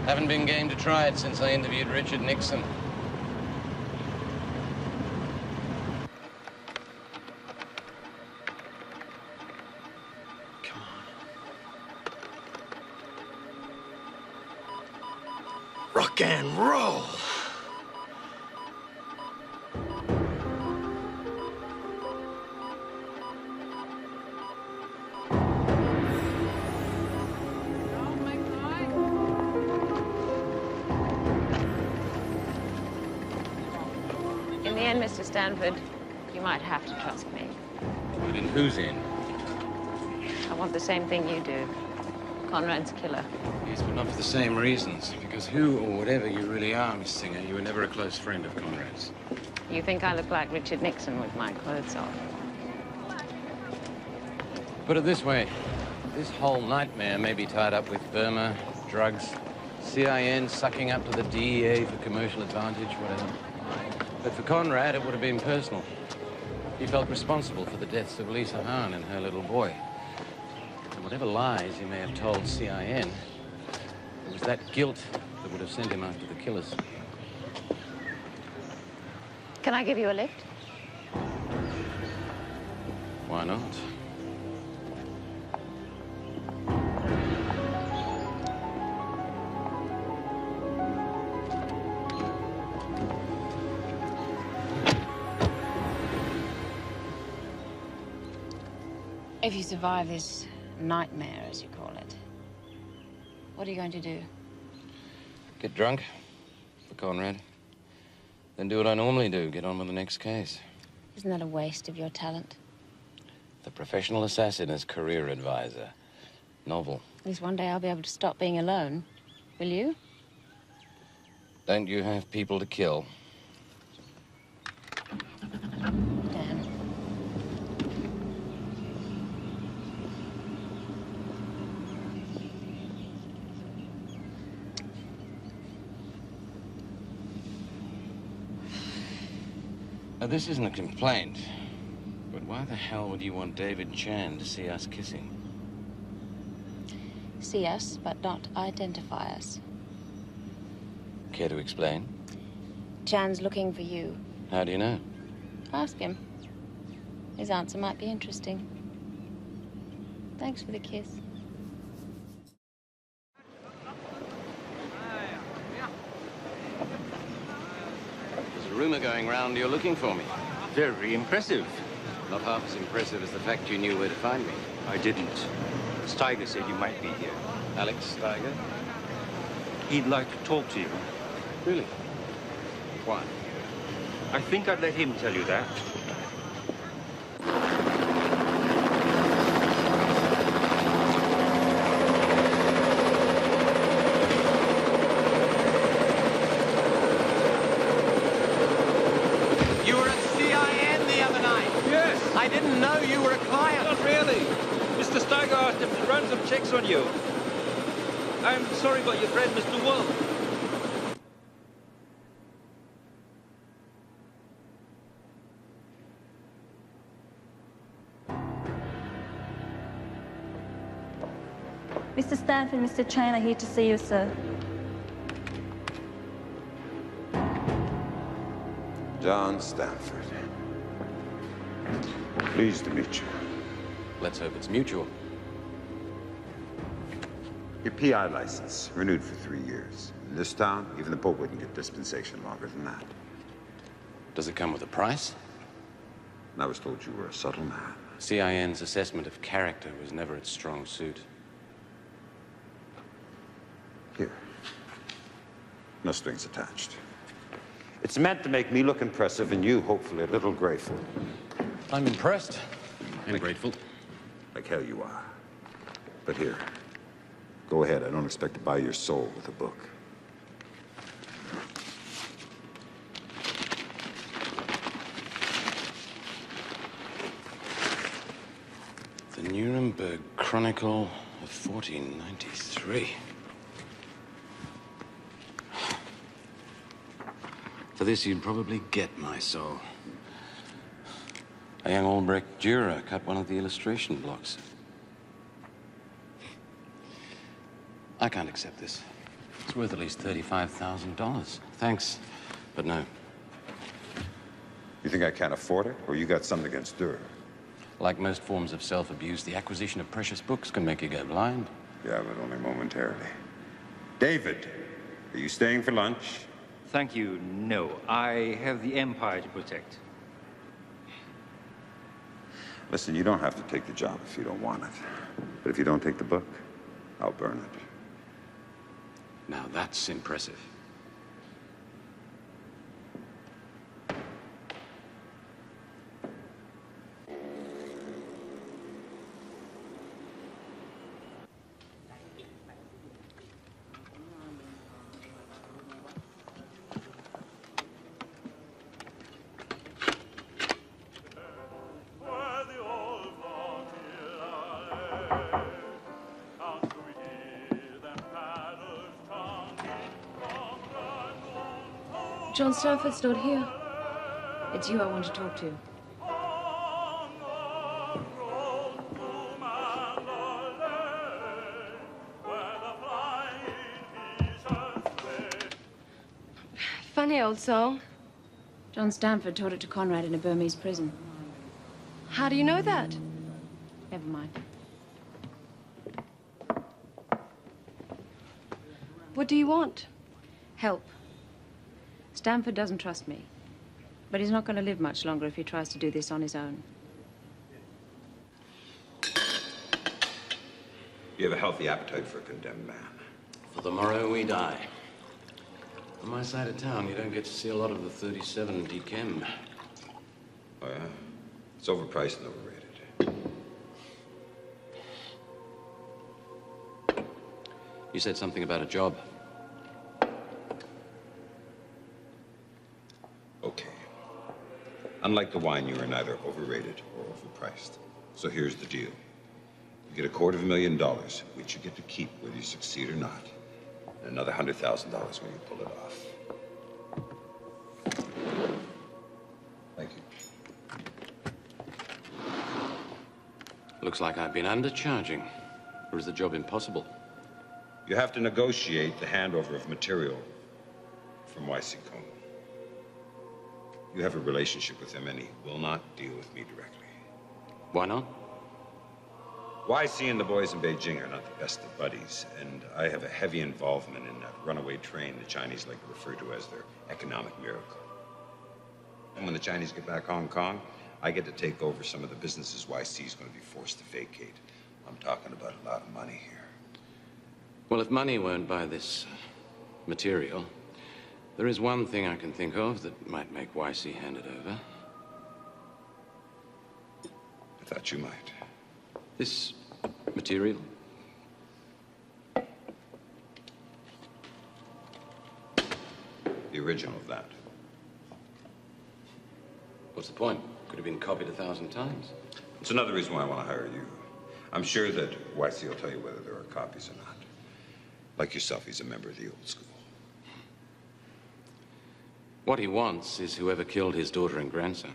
Haven't been game to try it since I interviewed Richard Nixon. Rock and roll! In the end, Mr. Stanford, you might have to trust me. But in whose end? I want the same thing you do. Conrad's killer. Yes, but not for the same reasons. Because who or whatever you really are, Miss Singer, you were never a close friend of Conrad's. You think I look like Richard Nixon with my clothes off? Put it this way. This whole nightmare may be tied up with Burma, drugs, CIN sucking up to the DEA for commercial advantage, whatever. But for Conrad, it would have been personal. He felt responsible for the deaths of Lisa Hahn and her little boy. And whatever lies he may have told CIN, it was that guilt that would have sent him after the killers. Can I give you a lift? Why not? If you survive this nightmare, as you call it, what are you going to do? Get drunk for Conrad. Then do what I normally do, get on with the next case. Isn't that a waste of your talent? The Professional Assassin as career advisor. Novel. At least one day I'll be able to stop being alone. Will you? Don't you have people to kill? Damn. Now, this isn't a complaint, but why the hell would you want David Chan to see us kissing? See us, but not identify us. Care to explain? Chan's looking for you. How do you know? Ask him. His answer might be interesting. Thanks for the kiss. There's a rumor going round you're looking for me. Very impressive. Not half as impressive as the fact you knew where to find me. I didn't. Steiger said you might be here. Alex Steiger? He'd like to talk to you. Really? Why? I think I'd let him tell you that. You were at CIN the I didn't know you were a client. Not really. Mr. Steiger asked him to run some checks on you. I'm sorry about your friend, Mr. Wolf. Mr. Stanford and Mr. Chan are here to see you, sir. John Stanford. Pleased to meet you. Let's hope it's mutual. Your PI license, renewed for 3 years. In this town, even the Pope wouldn't get dispensation longer than that. Does it come with a price? I was told you were a subtle man. CIN's assessment of character was never its strong suit. Here. No strings attached. It's meant to make me look impressive and you, hopefully, a little grateful. I'm impressed and grateful. Like hell you are. But here, go ahead. I don't expect to buy your soul with a book. The Nuremberg Chronicle of 1493. For this, you'd probably get my soul. A young Albrecht Dürer cut one of the illustration blocks. I can't accept this. It's worth at least $35,000. Thanks, but no. You think I can't afford it, or you got something against Dürer? Like most forms of self-abuse, the acquisition of precious books can make you go blind. Yeah, but only momentarily. David, are you staying for lunch? Thank you, no. I have the Empire to protect. Listen, you don't have to take the job if you don't want it. But if you don't take the book, I'll burn it. Now that's impressive. John Stanford's not here. It's you I want to talk to. Funny old song. John Stanford taught it to Conrad in a Burmese prison. How do you know that? Never mind. What do you want? Help. Stanford doesn't trust me. But he's not going to live much longer if he tries to do this on his own. You have a healthy appetite for a condemned man. For the morrow we die. On my side of town, you don't get to see a lot of the 37 Dechem. Oh, yeah? It's overpriced and overrated. You said something about a job. Okay. Unlike the wine, you are neither overrated or overpriced. So here's the deal. You get $250,000, which you get to keep whether you succeed or not. And another $100,000 when you pull it off. Thank you. Looks like I've been undercharging. Or is the job impossible? You have to negotiate the handover of material from YC Cone. You have a relationship with him, and he will not deal with me directly. Why not? YC and the boys in Beijing are not the best of buddies, and I have a heavy involvement in that runaway train the Chinese like to refer to as their economic miracle. And when the Chinese get back Hong Kong, I get to take over some of the businesses YC is going to be forced to vacate. I'm talking about a lot of money here. Well, if money won't buy this material, there is one thing I can think of that might make YC hand it over. I thought you might. This material. The original of that. What's the point? Could have been copied 1,000 times. It's another reason why I want to hire you. I'm sure that YC will tell you whether there are copies or not. Like yourself, he's a member of the old school. What he wants is whoever killed his daughter and grandson.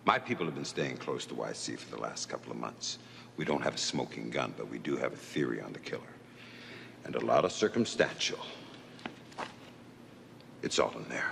My people have been staying close to YC for the last couple of months. We don't have a smoking gun, but we do have a theory on the killer. And a lot of circumstantial. It's all in there.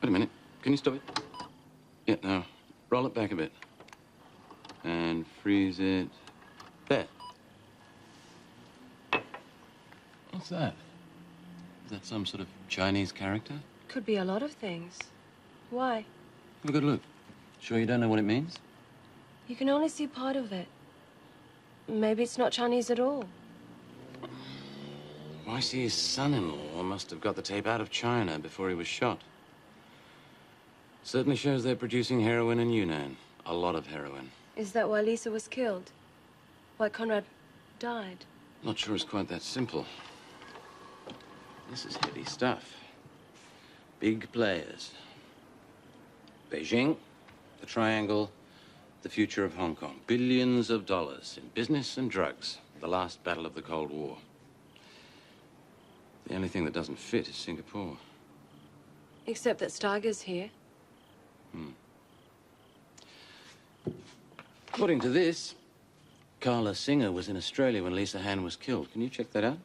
Wait a minute. Can you stop it? Yeah, now, roll it back a bit. And freeze it. There. What's that? Is that some sort of Chinese character? Could be a lot of things. Why? Have a good look. Sure you don't know what it means? You can only see part of it. Maybe it's not Chinese at all. YC's son-in-law must have got the tape out of China before he was shot. Certainly shows they're producing heroin in Yunnan. A lot of heroin. Is that why Lisa was killed? Why Conrad died? Not sure it's quite that simple. This is heavy stuff. Big players. Beijing, the Triangle, the future of Hong Kong. Billions of dollars in business and drugs. The last battle of the Cold War. The only thing that doesn't fit is Singapore. Except that Steiger's here. According to this, Carla Singer was in Australia when Lisa Han was killed. Can you check that out?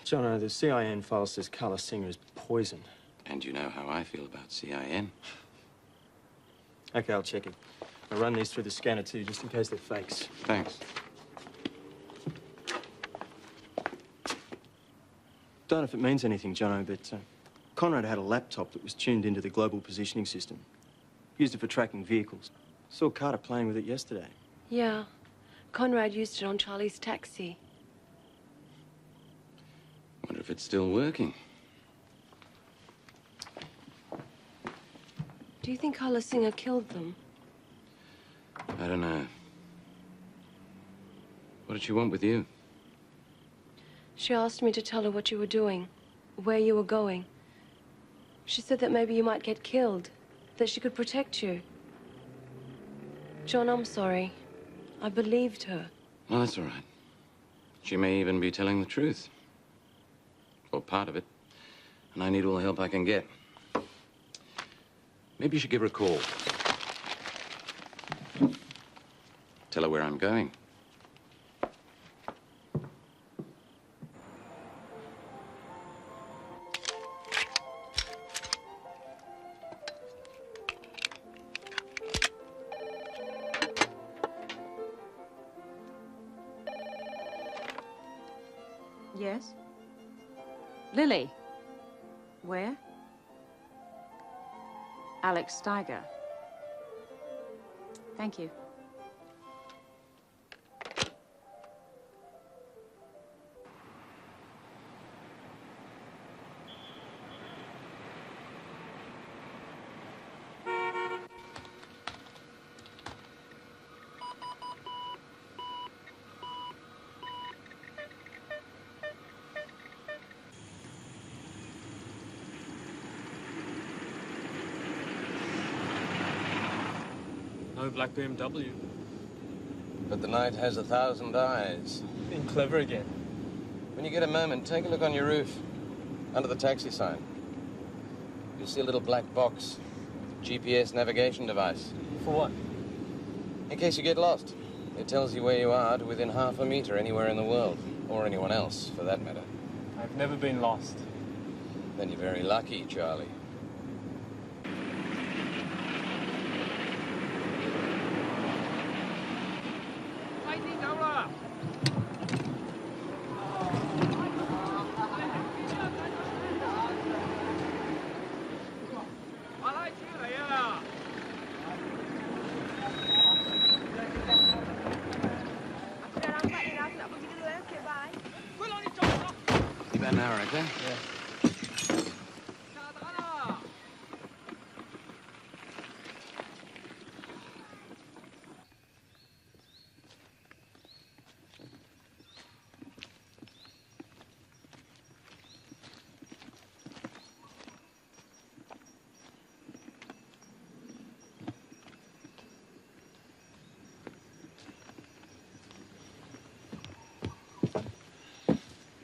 Jono, the CIN file says Carla Singer is poisoned. And you know how I feel about CIN. Okay, I'll check it. I'll run these through the scanner too, just in case they're fakes. Thanks. Don't know if it means anything, Jono, but Conrad had a laptop that was tuned into the global positioning system. Used it for tracking vehicles. Saw Carter playing with it yesterday. Yeah. Conrad used it on Charlie's taxi. Wonder if it's still working. Do you think Carla Singer killed them? I don't know. What did she want with you? She asked me to tell her what you were doing, where you were going. She said that maybe you might get killed, that she could protect you. John, I'm sorry. I believed her. Well, that's all right. She may even be telling the truth. Or part of it. And I need all the help I can get. Maybe you should give her a call. Tell her where I'm going. Yes? Lily. Where? Alex Steiger. Thank you. No black BMW. But the night has 1,000 eyes. Being clever again. When you get a moment, take a look on your roof, under the taxi sign. You'll see a little black box, GPS navigation device. For what? In case you get lost. It tells you where you are to within half a meter anywhere in the world, or anyone else, for that matter. I've never been lost. Then you're very lucky, Charlie. About an hour, okay? Yeah.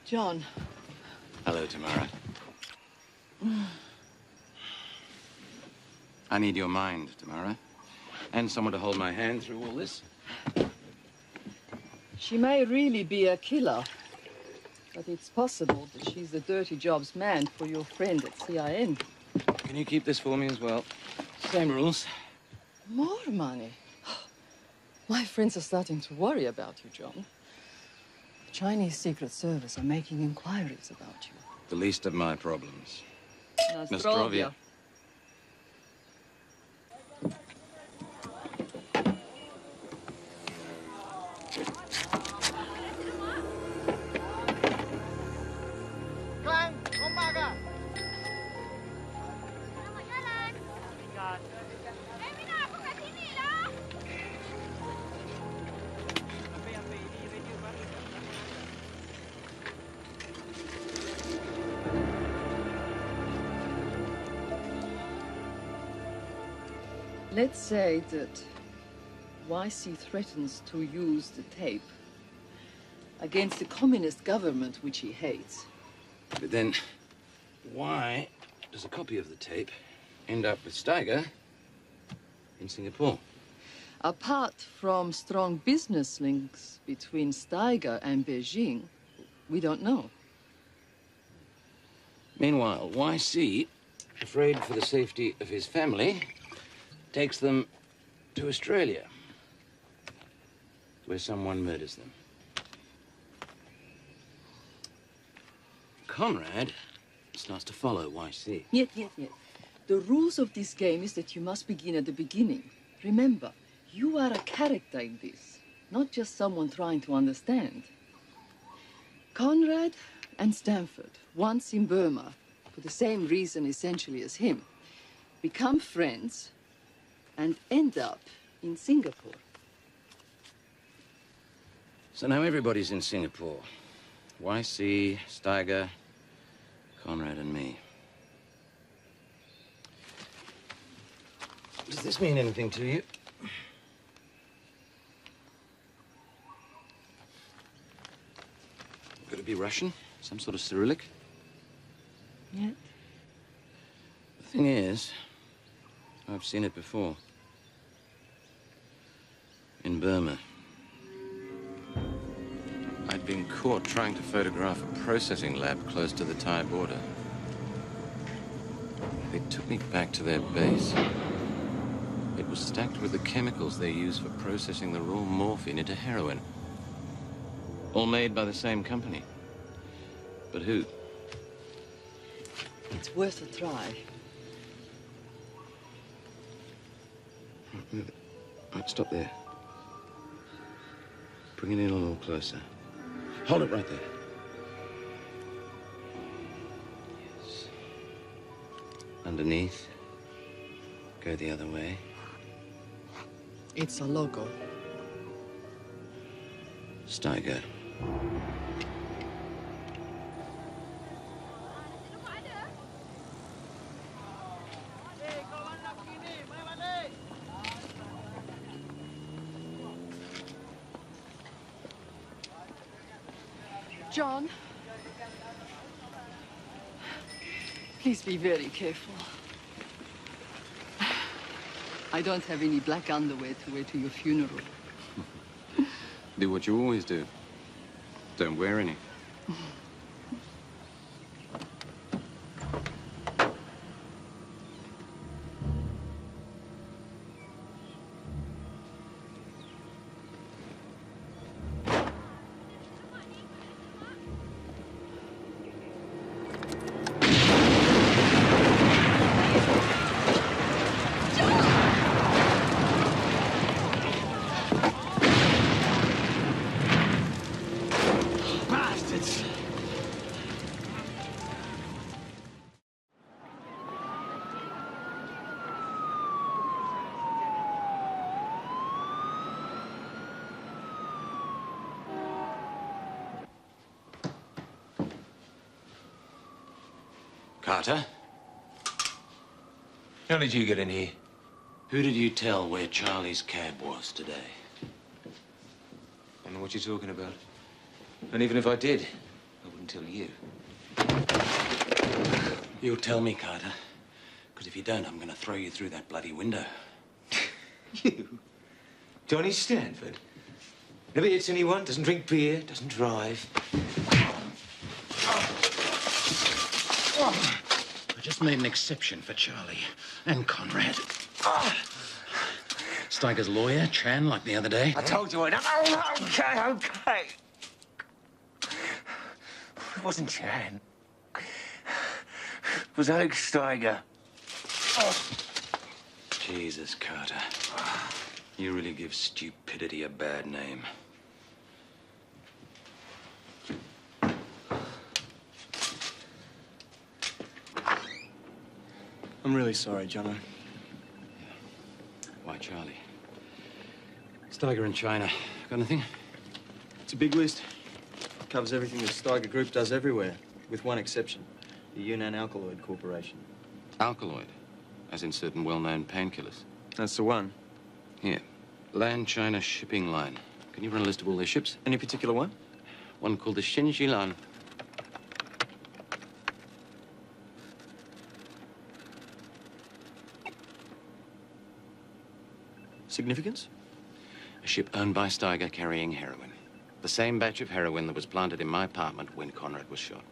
John. Hello, Tamara. I need your mind, Tamara. And someone to hold my hand through all this. She may really be a killer, but it's possible that she's the dirty jobs man for your friend at CIN. Can you keep this for me as well? Same rules. More money? My friends are starting to worry about you, John. The Chinese Secret Service are making inquiries about you. The least of my problems. Nostrovia. Let's say that YC threatens to use the tape against the communist government, which he hates. But then, why does a copy of the tape end up with Steiger in Singapore? Apart from strong business links between Steiger and Beijing, we don't know. Meanwhile, YC, afraid for the safety of his family, takes them to Australia, where someone murders them. Conrad starts to follow YC. Yet. The rules of this game is that you must begin at the beginning. Remember, you are a character in this, not just someone trying to understand. Conrad and Stanford, once in Burma, for the same reason essentially as him, become friends and end up in Singapore. So now everybody's in Singapore. YC, Steiger, Conrad and me. Does this mean anything to you? Could it be Russian? Some sort of Cyrillic? Yeah. The thing is, I've seen it before. In Burma. I'd been caught trying to photograph a processing lab close to the Thai border. They took me back to their base. It was stacked with the chemicals they use for processing the raw morphine into heroin. All made by the same company. But who? It's worth a try. Move it. Right, stop there. Bring it in a little closer. Hold it right there. Yes. Underneath. Go the other way. It's a logo. Steiger. John, please be very careful. I don't have any black underwear to wear to your funeral. Do what you always do. Don't wear any. Carter. How did you get in here? Who did you tell where Charlie's cab was today? I don't know what you're talking about. And even if I did, I wouldn't tell you. You'll tell me, Carter. Because if you don't, I'm going to throw you through that bloody window. You? Johnny Stanford? Never hits anyone, doesn't drink beer, doesn't drive. I just made an exception for Charlie and Conrad. Steiger's lawyer, Chan, like the other day. I told you I don't. Oh, okay. It wasn't Chan. It was Alex Steiger. Jesus, Carter. You really give stupidity a bad name. I'm really sorry, Jono. Why, Charlie? Steiger in China. Got anything? It's a big list. Covers everything the Steiger Group does everywhere, with one exception. The Yunnan Alkaloid Corporation. Alkaloid? As in certain well-known painkillers? That's the one. Here. Land China Shipping Line. Can you run a list of all their ships? Any particular one? One called the Xinjilan. Significance? A ship owned by Steiger carrying heroin. The same batch of heroin that was planted in my apartment when Conrad was shot.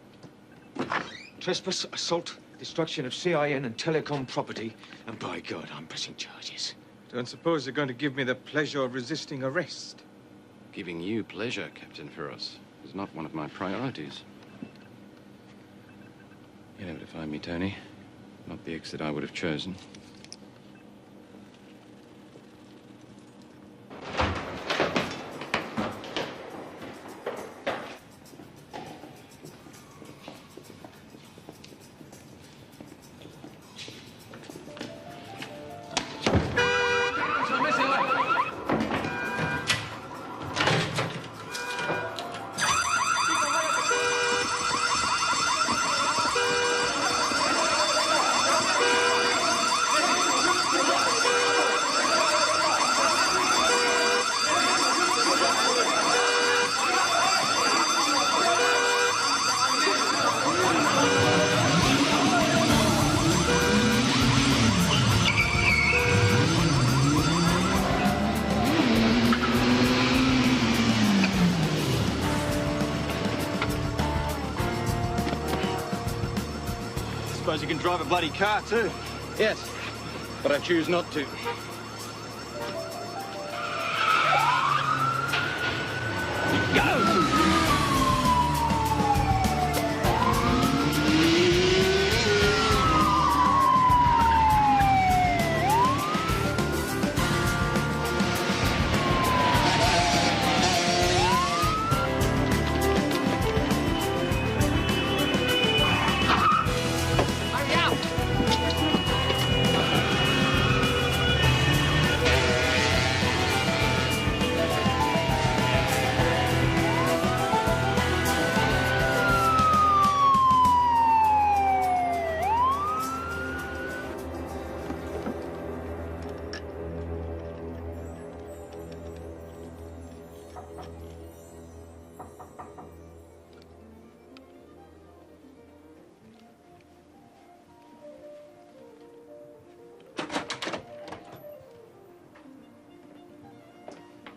Trespass, assault, destruction of CIN and telecom property, and by God, I'm pressing charges. Don't suppose you're going to give me the pleasure of resisting arrest? Giving you pleasure, Captain Feroz, is not one of my priorities. You're able to find me, Tony. Not the exit I would have chosen. Suppose you can drive a bloody car, too. Yes, but I choose not to.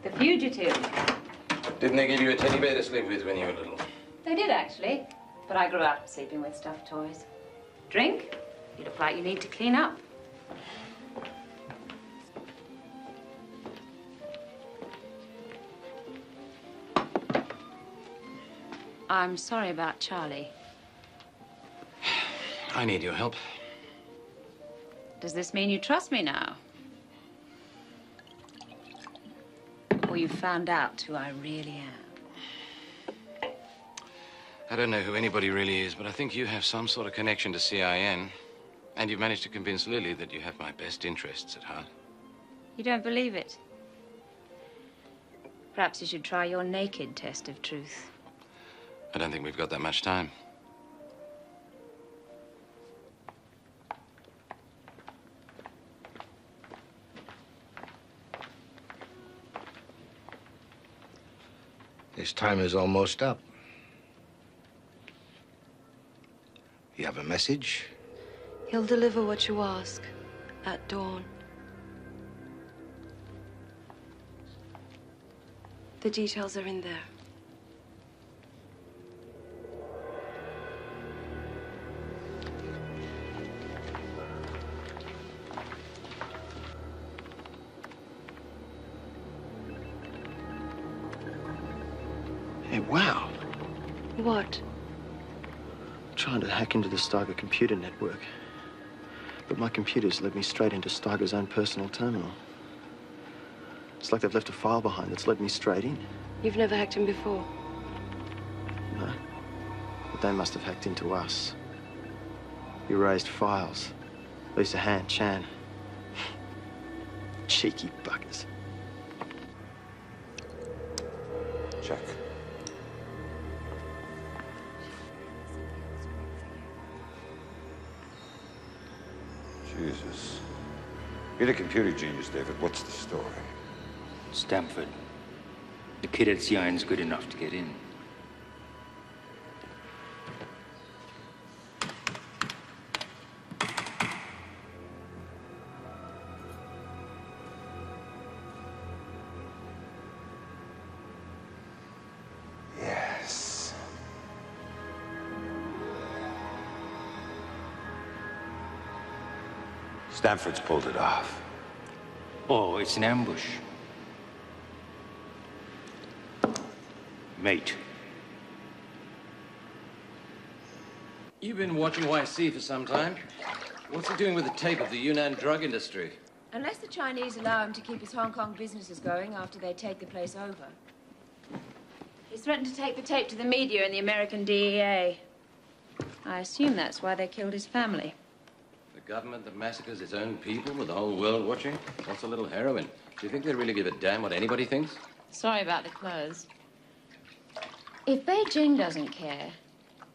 The fugitive. Didn't they give you a teddy bear to sleep with when you were little? They did, actually. But I grew up sleeping with stuffed toys. Drink? You look like you need to clean up. I'm sorry about Charlie. I need your help. Does this mean you trust me now? Or you found out who I really am? I don't know who anybody really is, but I think you have some sort of connection to CIN. And you've managed to convince Lily that you have my best interests at heart. You don't believe it? Perhaps you should try your naked test of truth. I don't think we've got that much time. His time is almost up. You have a message? He'll deliver what you ask at dawn. The details are in there. Hey, wow. What? I'm trying to hack into the Steiger computer network. But my computer's led me straight into Steiger's own personal terminal. It's like they've left a file behind that's led me straight in. You've never hacked him before? No. But they must have hacked into us. Erased files. Lisa Han, Chan. Cheeky buggers. Check. Jesus. You're a computer genius, David. What's the story? Stamford. The kid at CIN's good enough to get in. Yes. Stanford's pulled it off. Oh, it's an ambush. Mate. You've been watching YC for some time. What's he doing with the tape of the Yunnan drug industry? Unless the Chinese allow him to keep his Hong Kong businesses going after they take the place over. He's threatened to take the tape to the media and the American DEA. I assume that's why they killed his family. The government that massacres its own people with the whole world watching? What's a little heroin? Do you think they really give a damn what anybody thinks? Sorry about the clothes. If Beijing doesn't care,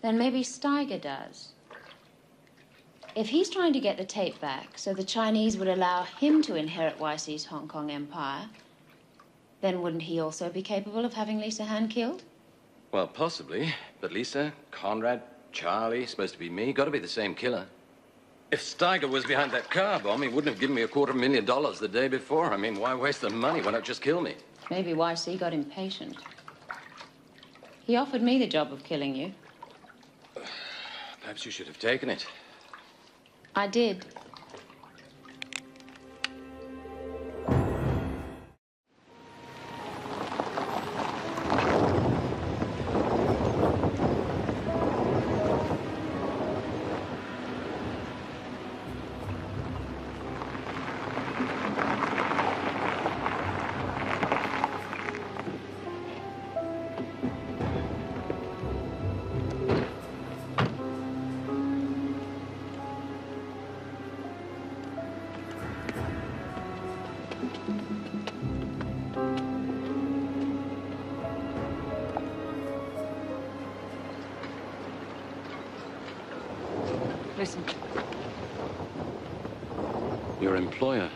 then maybe Steiger does. If he's trying to get the tape back so the Chinese would allow him to inherit YC's Hong Kong empire, then wouldn't he also be capable of having Lisa Han killed? Well, possibly. But Lisa, Conrad, Charlie, supposed to be me, got to be the same killer. If Steiger was behind that car bomb, he wouldn't have given me $250,000 the day before. I mean, why waste the money? Why not just kill me? Maybe YC got impatient. He offered me the job of killing you. Perhaps you should have taken it. I did. Listen. Your employer.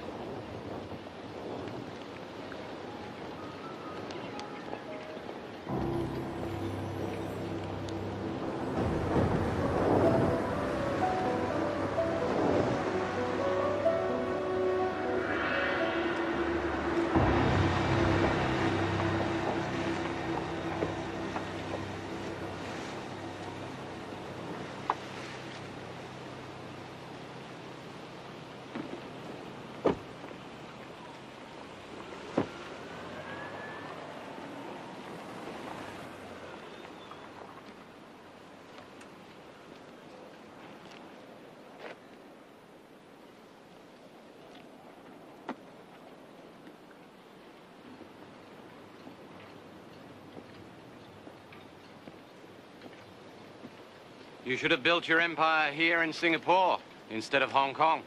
You should have built your empire here in Singapore instead of Hong Kong.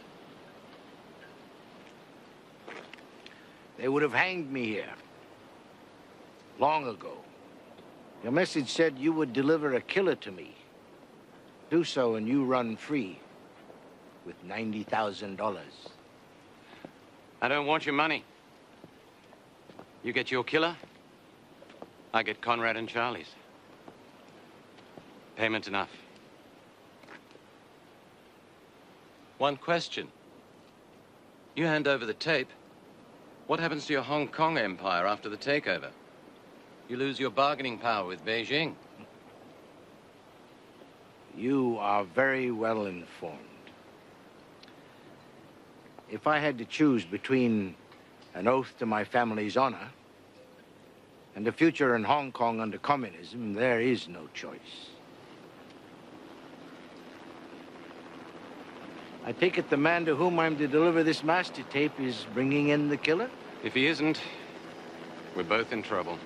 They would have hanged me here. Long ago. Your message said you would deliver a killer to me. Do so and you run free. With $90,000. I don't want your money. You get your killer, I get Conrad and Charlie's. Payment enough. One question. You hand over the tape. What happens to your Hong Kong empire after the takeover? You lose your bargaining power with Beijing. You are very well informed. If I had to choose between an oath to my family's honor and a future in Hong Kong under communism, there is no choice. I take it the man to whom I'm to deliver this master tape is bringing in the killer? If he isn't, we're both in trouble.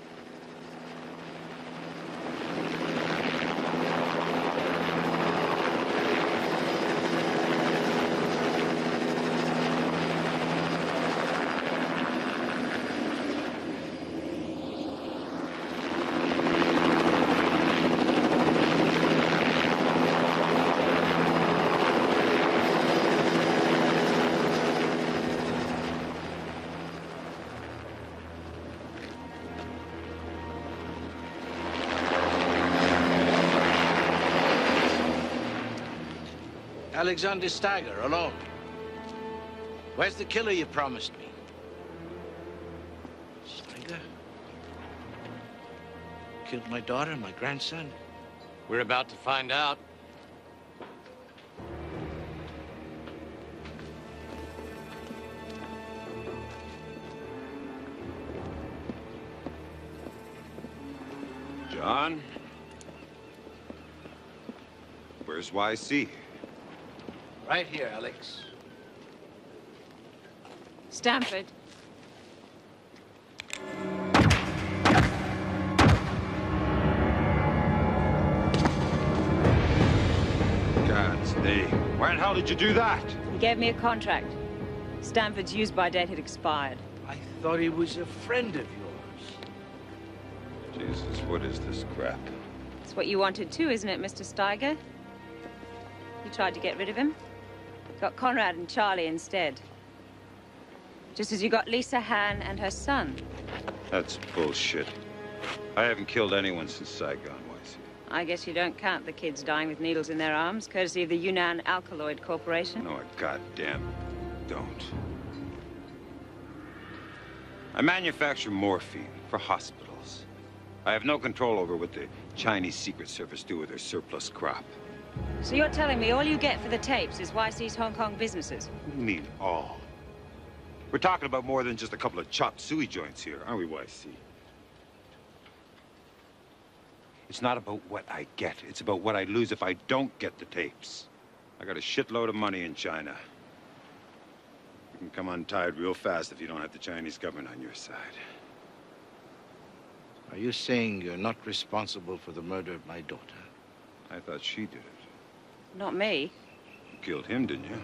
Alexander Steiger, alone. Where's the killer you promised me? Steiger? Killed my daughter, my grandson? We're about to find out. John? Where's YC? Right here, Alex. Stamford. God's name. Where the hell did you do that? He gave me a contract. Stamford's use-by date had expired. I thought he was a friend of yours. Jesus, what is this crap? It's what you wanted too, isn't it, Mr. Steiger? You tried to get rid of him. Got Conrad and Charlie instead. Just as you got Lisa Han and her son. That's bullshit. I haven't killed anyone since Saigon, YC. I guess you don't count the kids dying with needles in their arms, courtesy of the Yunnan Alkaloid Corporation. No, I goddamn don't. I manufacture morphine for hospitals. I have no control over what the Chinese Secret Service do with their surplus crop. So you're telling me all you get for the tapes is YC's Hong Kong businesses? What do you mean, all? We're talking about more than just a couple of chop suey joints here, aren't we, YC? It's not about what I get. It's about what I lose if I don't get the tapes. I got a shitload of money in China. You can come untied real fast if you don't have the Chinese government on your side. Are you saying you're not responsible for the murder of my daughter? I thought she did it. Not me. You killed him, didn't you?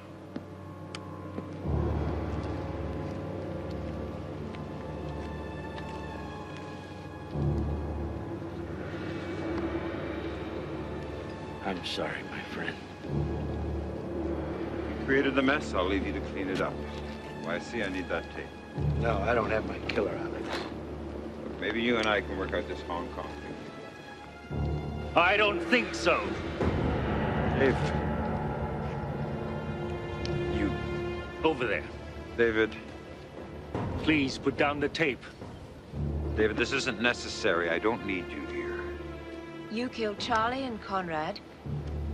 I'm sorry, my friend. You created the mess. I'll leave you to clean it up. YC, I need that tape. No, I don't have my killer, Alex. Look, maybe you and I can work out this Hong Kong thing. I don't think so. Dave. You, over there. David. Please put down the tape. David, this isn't necessary. I don't need you here. You killed Charlie and Conrad,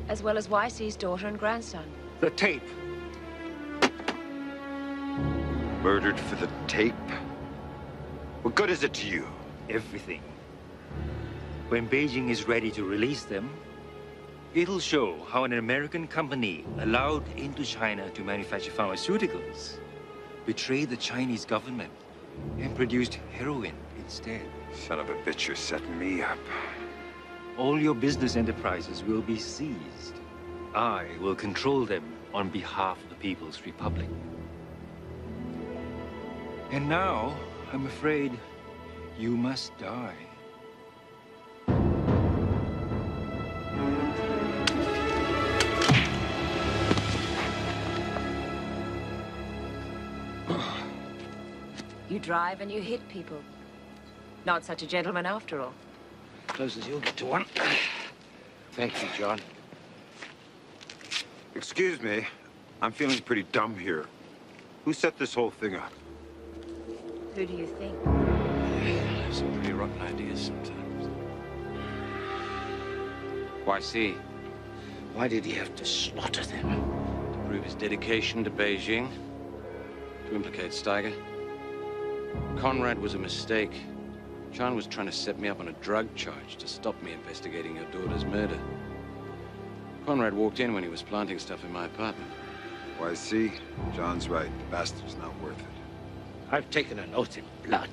as well as YC's daughter and grandson. The tape. Murdered for the tape? What good is it to you? Everything. When Beijing is ready to release them, it'll show how an American company allowed into China to manufacture pharmaceuticals betrayed the Chinese government and produced heroin instead. Son of a bitch, you're setting me up. All your business enterprises will be seized. I will control them on behalf of the People's Republic. And now, I'm afraid, you must die. You drive and you hit people. Not such a gentleman after all. Close as you'll get to one. Thank you, John. Excuse me. I'm feeling pretty dumb here. Who set this whole thing up? Who do you think? I have some pretty rotten ideas sometimes. Why, see? Why did he have to slaughter them? To prove his dedication to Beijing. To implicate Steiger. Conrad was a mistake. John was trying to set me up on a drug charge to stop me investigating your daughter's murder. Conrad walked in when he was planting stuff in my apartment. Why, see? John's right. The bastard's not worth it. I've taken an oath in blood.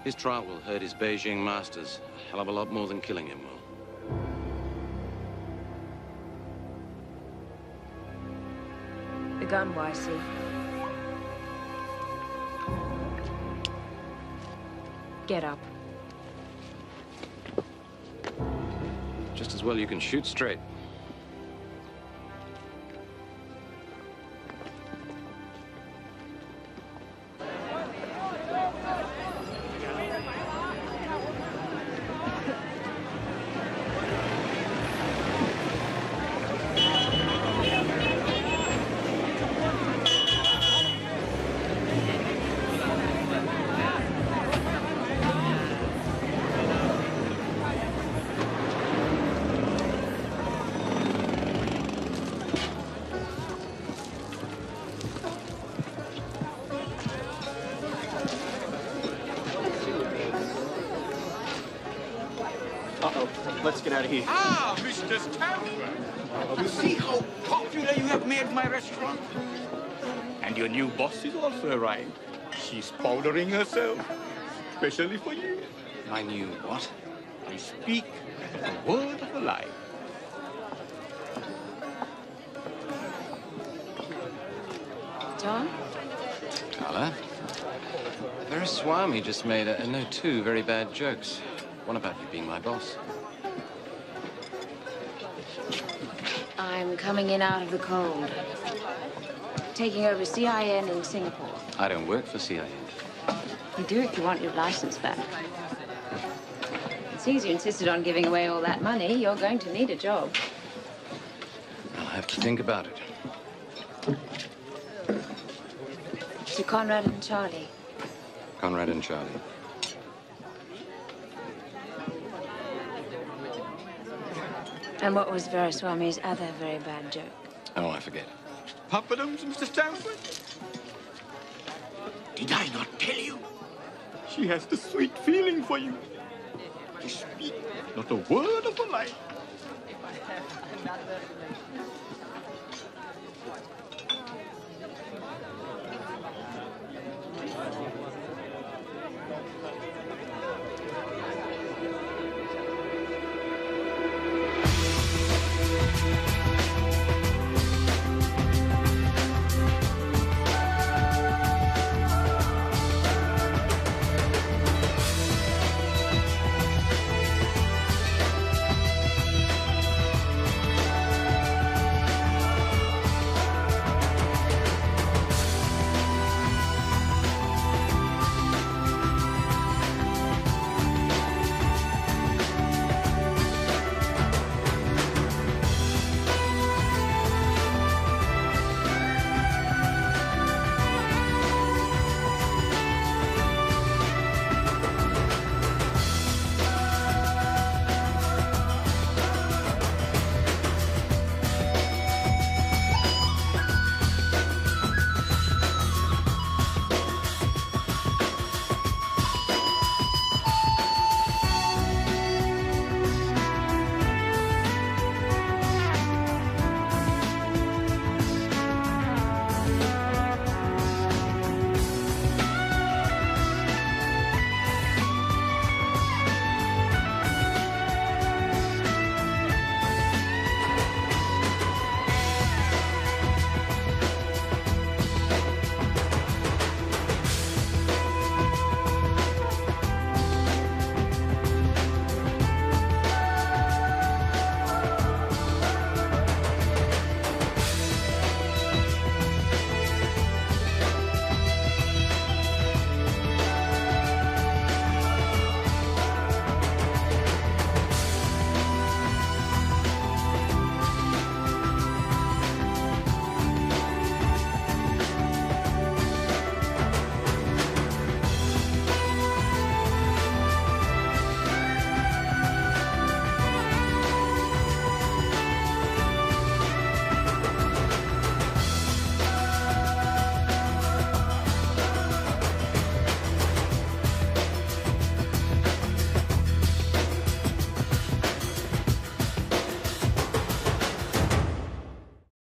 His trial will hurt his Beijing masters a hell of a lot more than killing him will. The gun, YC. Get up. Just as well you can shoot straight. Let's get out of here. Ah, Mr. Stanford. You see how popular you have made my restaurant? And your new boss is also arrived. She's powdering herself, especially for you. My new what? I speak a word of a lie. John? Carla? Vereswamy just made two very bad jokes. One about you being my boss. I'm coming in out of the cold. Taking over CIN in Singapore. I don't work for CIN. You do if you want your license back. Since you insisted on giving away all that money, you're going to need a job. I'll have to think about it. To Conrad and Charlie. Conrad and Charlie. And what was Vereswamy's other very bad joke? Oh, I forget. Papadums, Mr. Stanford? Did I not tell you? She has the sweet feeling for you. To speak not a word of a lie.